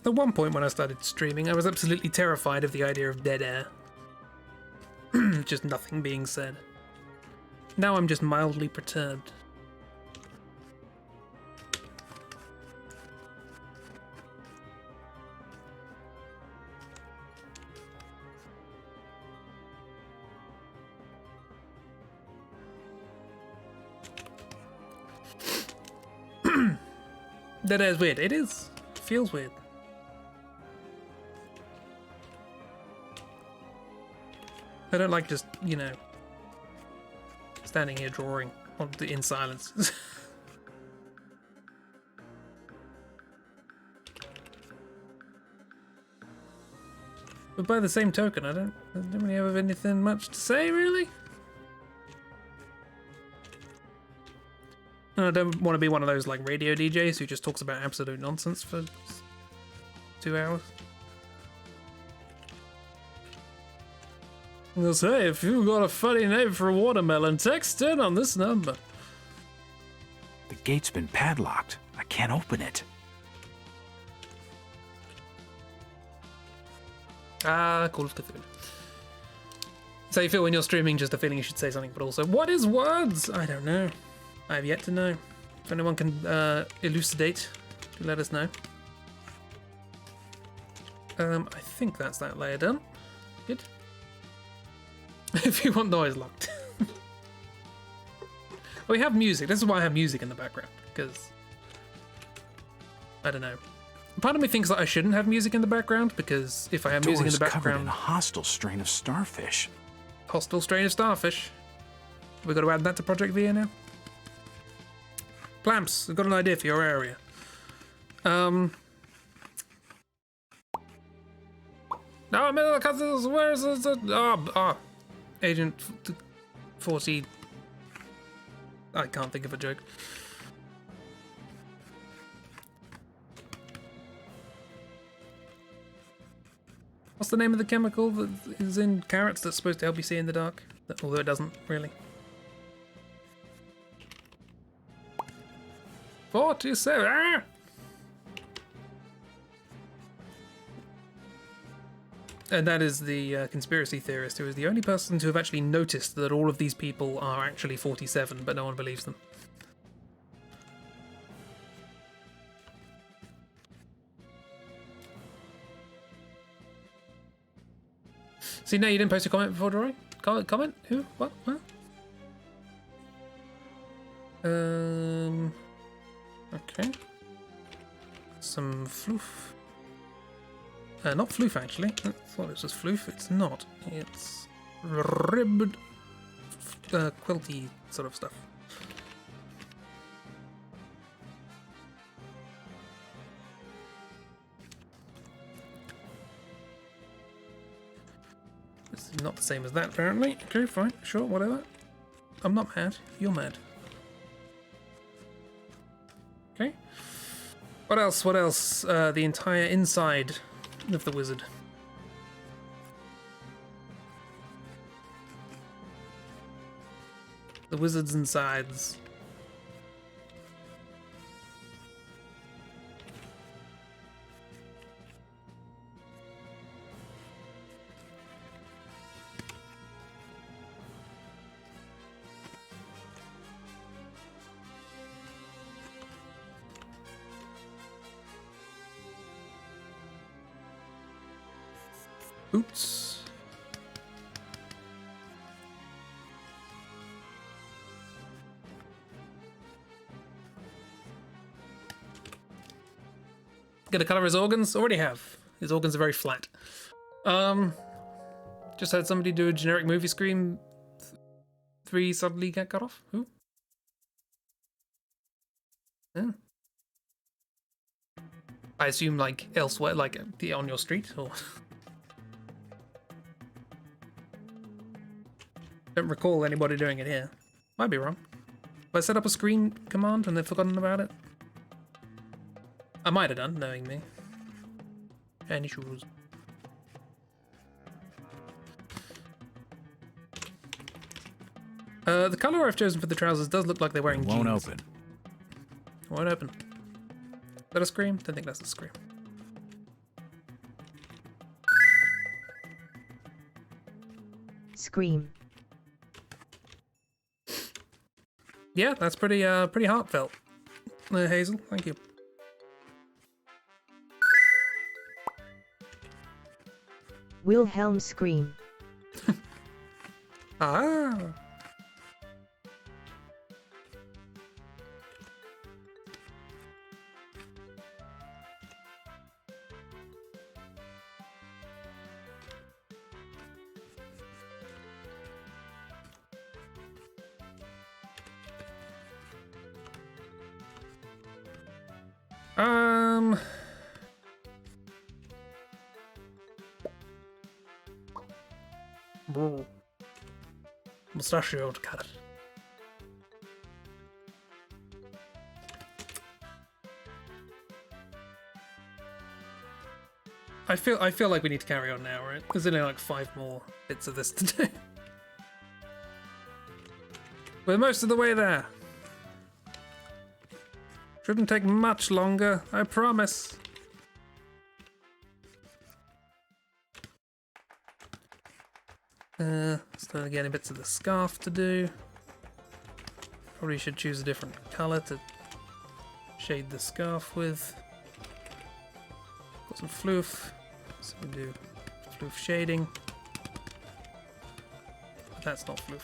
At one point when I started streaming, I was absolutely terrified of the idea of dead air. Just nothing being said. Now I'm just mildly perturbed. Dead air is weird. It is. It feels weird. I don't like just, you know, standing here drawing in silence. But by the same token, I don't really have anything much to say, really. And I don't want to be one of those like radio DJs who just talks about absolute nonsense for 2 hours. I'll say, if you've got a funny name for a watermelon, text in on this number. The gate's been padlocked. I can't open it. Call of Cthulhu. So you feel when you're streaming, just a feeling you should say something, but also, what is words? I don't know. I have yet to know. If anyone can elucidate, do let us know. I think that's that layer done. Good. If you want noise locked. We have music. This is why I have music in the background, because I don't know. Part of me thinks that I shouldn't have music in the background, because if I have music in the background, covered in a hostile strain of starfish. Hostile strain of starfish. We got to add that to Project VA now. Clamps, I've got an idea for your area. No, I'm in the cousins. Where is it? Agent 40. I can't think of a joke. What's the name of the chemical that is in carrots that's supposed to help you see in the dark? Although it doesn't, really. 47. Ah! And that is the conspiracy theorist who is the only person to have actually noticed that all of these people are actually 47, but no one believes them. See, no, you didn't post a comment before drawing? Comment? Who? What? Huh? Okay. Some floof. Not floof, actually. I thought it was floof. It's not. It's ribbed, quilty sort of stuff. This is not the same as that, apparently. Okay, fine, sure, whatever. I'm not mad. You're mad. Okay. What else? What else? The entire inside of the wizard. The wizard's insides. Boots. Gonna color his organs? Already have. His organs are very flat. Just had somebody do a generic movie scream. 3 suddenly get cut off. Who? Yeah. I assume like elsewhere, like on your street, or. Don't recall anybody doing it here. Might be wrong. Have I set up a screen command and they've forgotten about it? I might have done, knowing me. Any shoes. The colour I've chosen for the trousers does look like they're wearing jeans. Won't open. Won't open. Is that a scream? Don't think that's a scream. Scream. Yeah, that's pretty heartfelt. Hazel, thank you. Wilhelm scream. Ah. Mustachioed cat. I feel like we need to carry on now, right? There's only like 5 more bits of this to do. We're most of the way there. Shouldn't take much longer, I promise. Still getting bits of the scarf to do. Probably should choose a different colour to shade the scarf with. Got some floof, so we do floof shading. But that's not floof.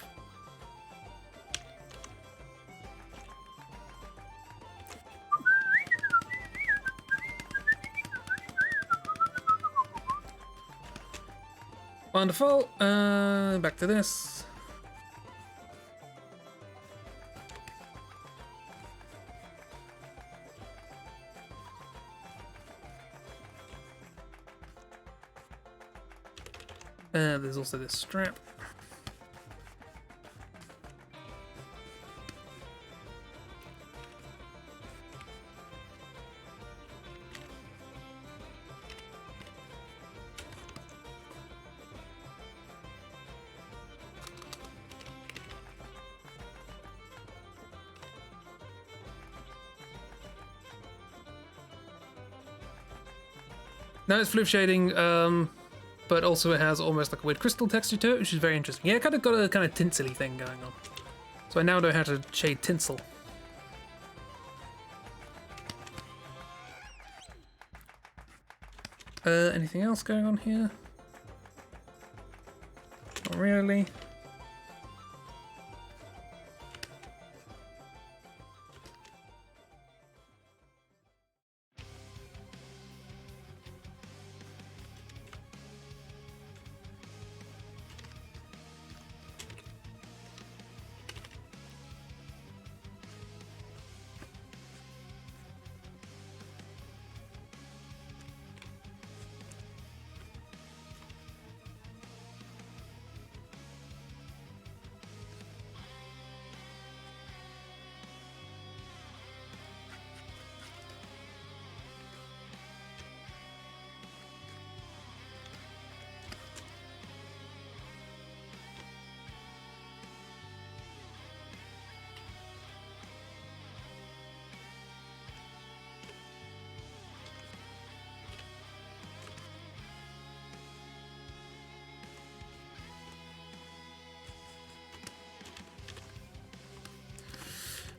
Wonderful. Back to this. There's also this strap. No, it's floof shading, but also it has almost like a weird crystal texture to it, which is very interesting. Yeah, it kind of got a kind of tinsely thing going on. So I now know how to shade tinsel. Anything else going on here? Not really.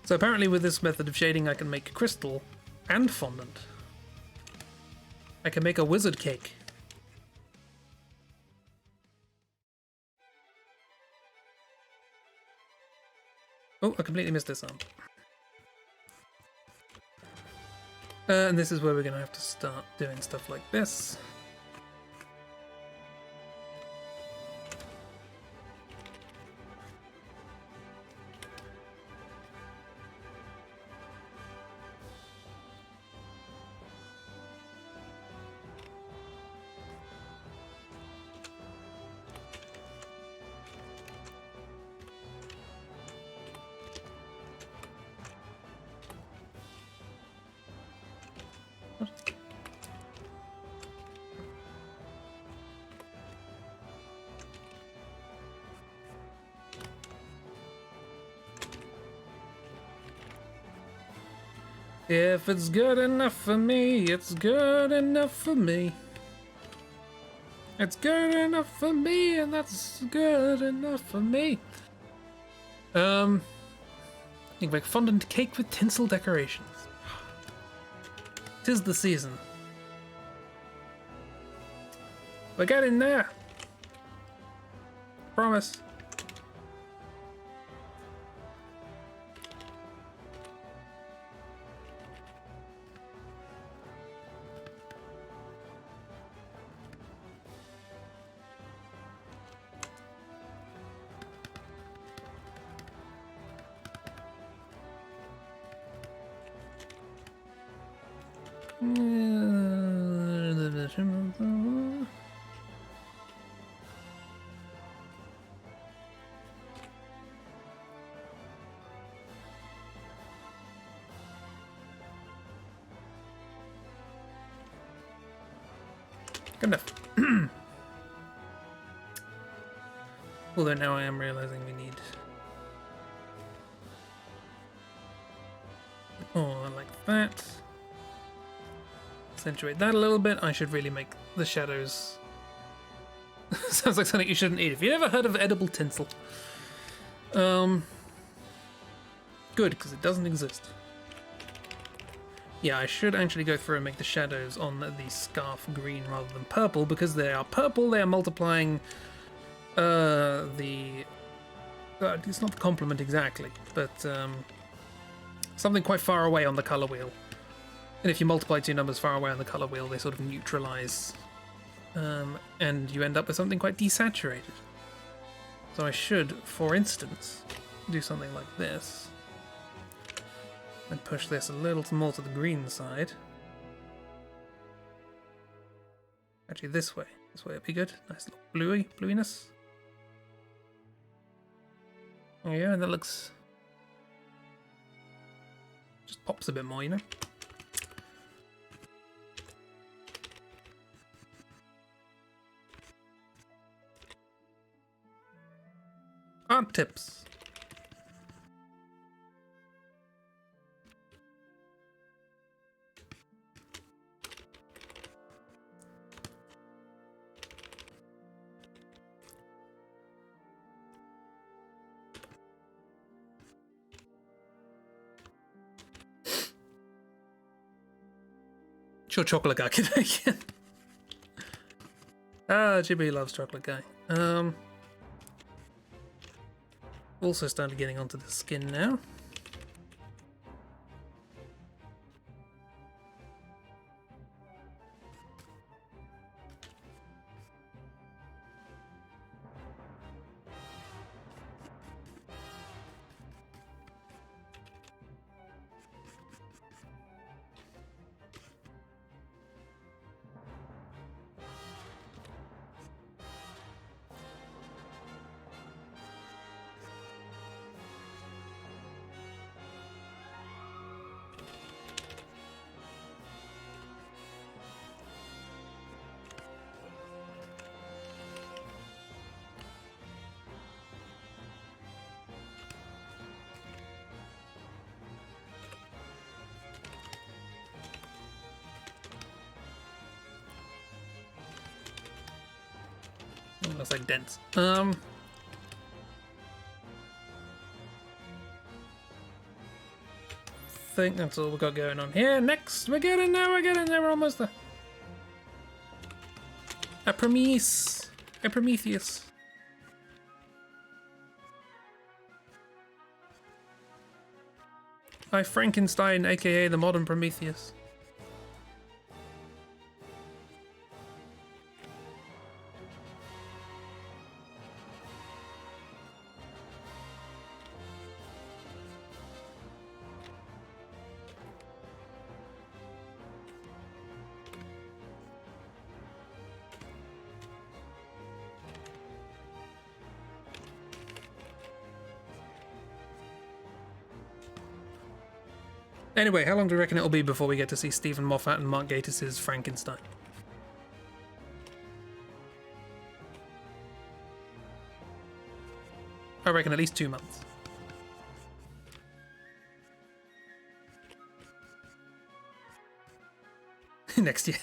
So apparently with this method of shading I can make crystal and fondant. I can make a wizard cake. Oh, I completely missed this arm. And this is where we're going to have to start doing stuff like this. If it's good enough for me, it's good enough for me. It's good enough for me, and that's good enough for me. You can make fondant cake with tinsel decorations. 'Tis the season. We're getting there. Promise. Good enough. Although now I am realizing we need... Oh, like that. Accentuate that a little bit. I should really make the shadows... Sounds like something you shouldn't eat. Have you ever heard of edible tinsel? Good, because it doesn't exist. Yeah, I should actually go through and make the shadows on the scarf green rather than purple, because they are purple, they are multiplying it's not the complement exactly, but something quite far away on the colour wheel. And if you multiply two numbers far away on the colour wheel, they sort of neutralise, and you end up with something quite desaturated. So I should, for instance, do something like this. And push this a little more to the green side. Actually, this way. This way would be good. Nice little bluiness. Oh yeah, and that looks... just pops a bit more, you know? Art tips. Sure, chocolate guy can make it. Jibby loves chocolate guy. Also started getting onto the skin now. Oh, looks like dents. Think that's all we've got going on here. Next, we're getting there, we're almost there. A Prometheus. By Frankenstein, aka the modern Prometheus. Anyway, how long do you reckon it'll be before we get to see Stephen Moffat and Mark Gatiss' Frankenstein? I reckon at least 2 months. Next year.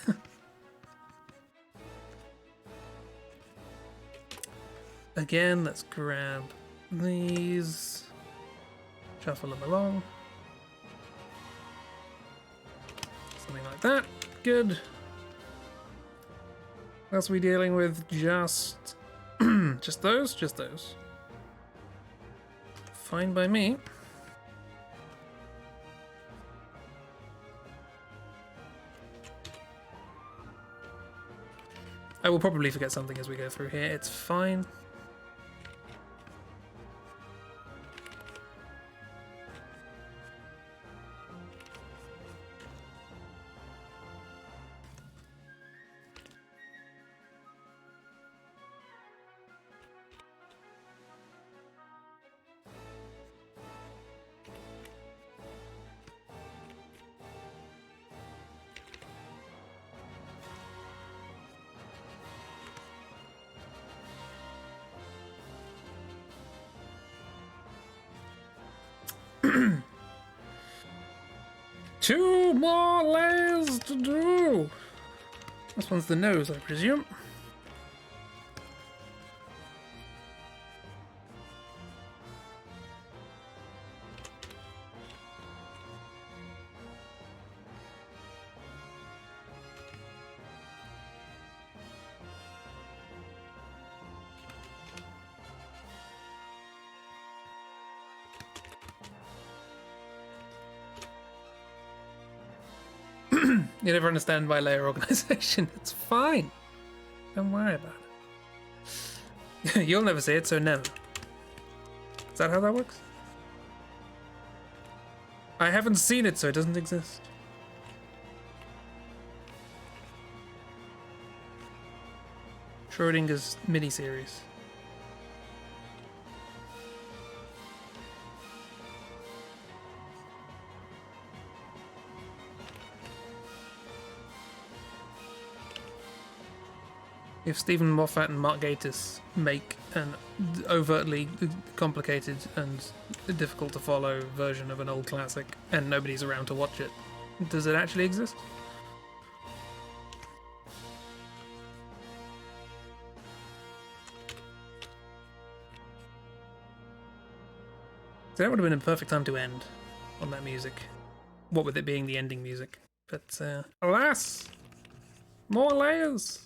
Again, let's grab these. Shuffle them along. Something like that. Good. What else are we dealing with? Just... just those? Just those. Fine by me. I will probably forget something as we go through here. It's fine. 2 more layers to do. This one's the nose, I presume. You never understand my layer organization. It's fine. Don't worry about it. You'll never see it, so never. Is that how that works? I haven't seen it, so it doesn't exist. Schrodinger's miniseries. If Stephen Moffat and Mark Gatiss make an overtly complicated and difficult to follow version of an old classic and nobody's around to watch it, does it actually exist? So that would have been a perfect time to end on that music. What with it being the ending music. But alas! More layers!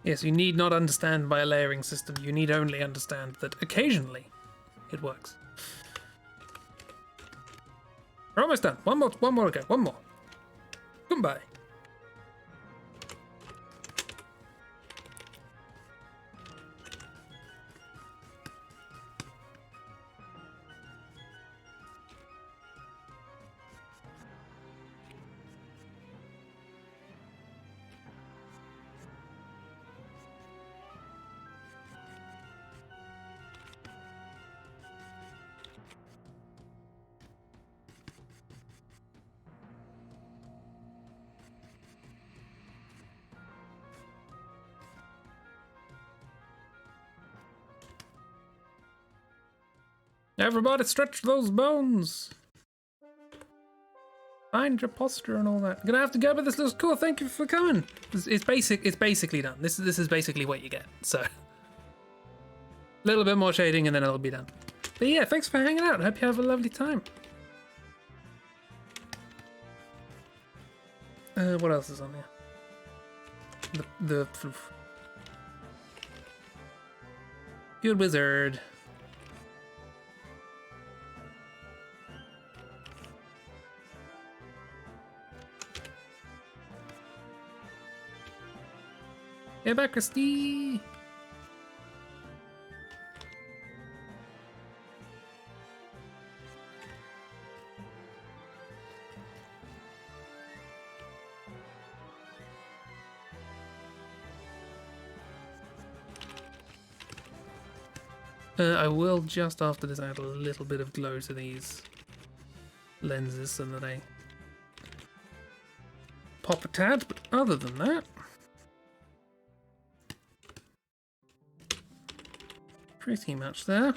Yes, you need not understand my layering system. You need only understand that occasionally it works. We're almost done. One more to go. One more. Goodbye. Everybody stretch those bones. Find your posture and all that. I'm gonna have to go, but this looks cool. Thank you for coming. It's basic. It's basically done. This is basically what you get. So, a little bit more shading and then it'll be done. But yeah, thanks for hanging out. I hope you have a lovely time. What else is on here? The good wizard. Hey back, Christy. I will just after this add a little bit of glow to these lenses so that I pop a tad, but other than that, pretty much there.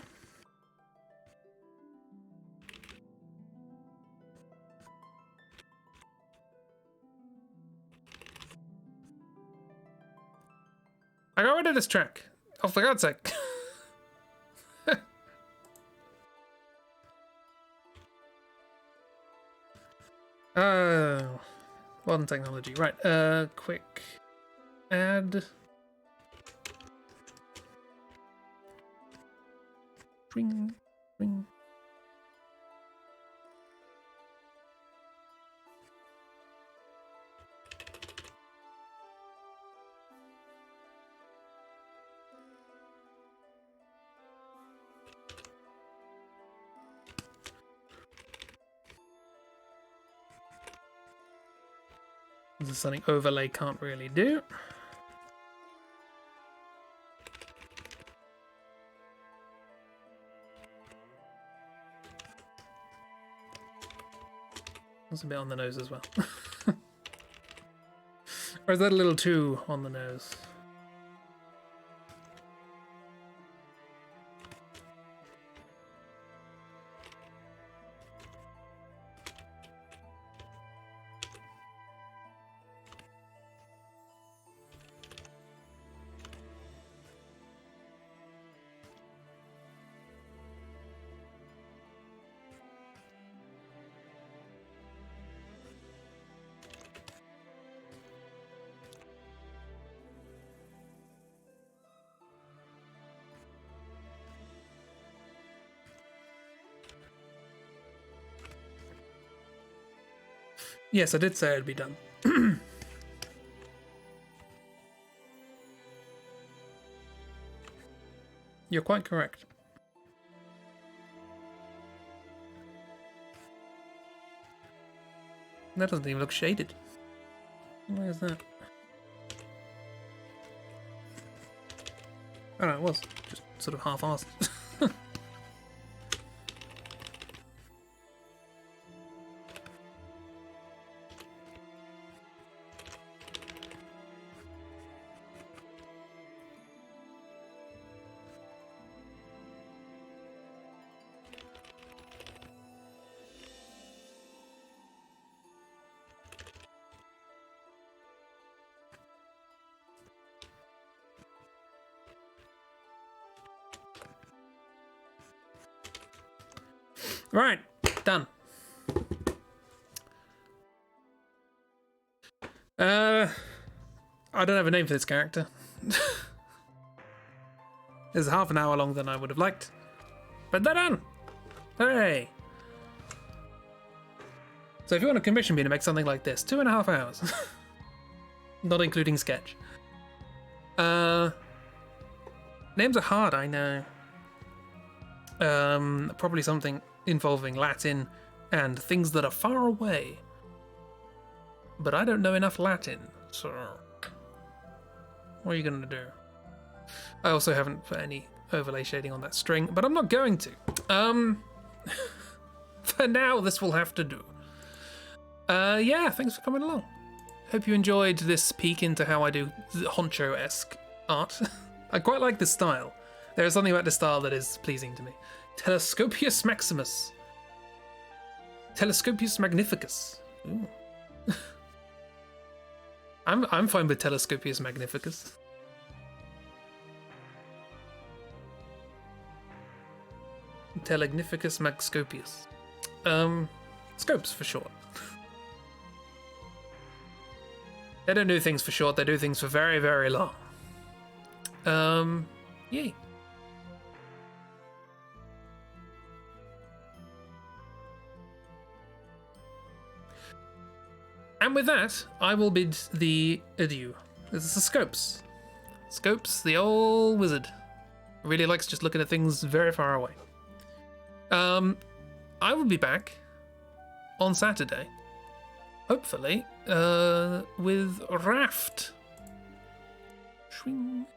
I got rid of this track. Oh, for God's sake. Modern technology. Right, quick add. Ring, ring. This is something overlay can't really do. That's a bit on the nose as well. Or is that a little too on the nose? Yes, I did say it'd be done. You're quite correct. That doesn't even look shaded. Why is that? Oh no, it was just sort of half-assed. Right, done. I don't have a name for this character. It's half an hour longer than I would have liked, but they're done. Hooray! So if you want to commission me to make something like this, 2.5 hours, not including sketch. Names are hard, I know. Probably something involving Latin and things that are far away. But I don't know enough Latin, so what are you gonna do? I also haven't put any overlay shading on that string, but I'm not going to. For now, this will have to do. Yeah, thanks for coming along. Hope you enjoyed this peek into how I do honcho-esque art. I quite like this style. There is something about this style that is pleasing to me. Telescopius Maximus. Telescopius Magnificus. Ooh. I'm fine with Telescopius Magnificus. Telegnificus Magscopius. Scopes for short. They don't do things for short, they do things for very, very long. Yay. And with that, I will bid thee adieu. This is the Scopes. Scopes, the old wizard. Really likes just looking at things very far away. I will be back on Saturday, hopefully, with Raft.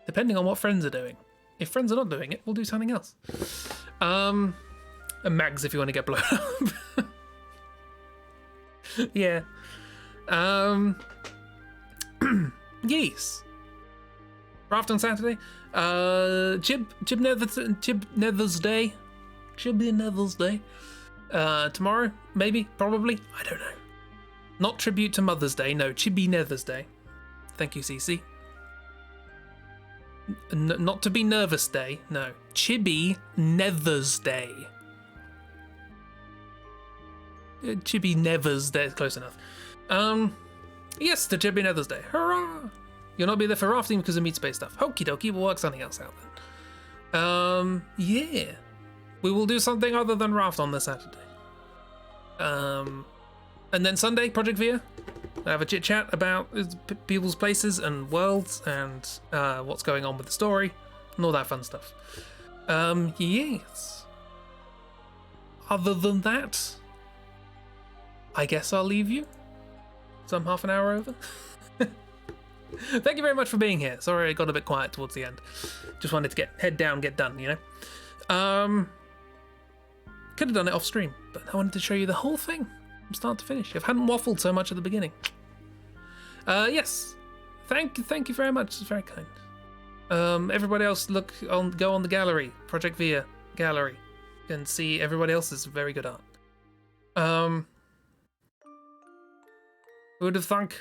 Depending on what friends are doing. If friends are not doing it, we'll do something else. And Mags, if you want to get blown up. Yeah. Yes. Raft on Saturday. Chib Nether's Day. Should be Nether's Day. Tomorrow, maybe, probably. I don't know. Not tribute to Mother's Day. No, Chibi Nether's Day. Thank you, CC. Not to be nervous day. No, Chibi Nether's Day. Chibi Nether's Day. Close enough. Yes, the Chippy Nethers Day. Hurrah! You'll not be there for rafting because of meat space stuff. Okie dokie, we'll work something else out then. Yeah. We will do something other than raft on this Saturday. And then Sunday, Project Via. Have a chit chat about people's places and worlds and what's going on with the story and all that fun stuff. Yes. Other than that, I guess I'll leave you. Some half an hour over. Thank you very much for being here. Sorry it got a bit quiet towards the end. Just wanted to get head down, get done, you know? Could have done it off stream, but I wanted to show you the whole thing from start to finish. I hadn't waffled so much at the beginning. Yes. Thank you very much. It's very kind. Everybody else go on the gallery, Project Via gallery, and see everybody else's very good art. Who would have thunk?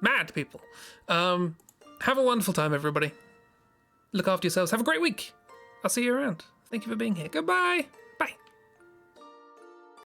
Mad people. Have a wonderful time, everybody. Look after yourselves. Have a great week. I'll see you around. Thank you for being here. Goodbye.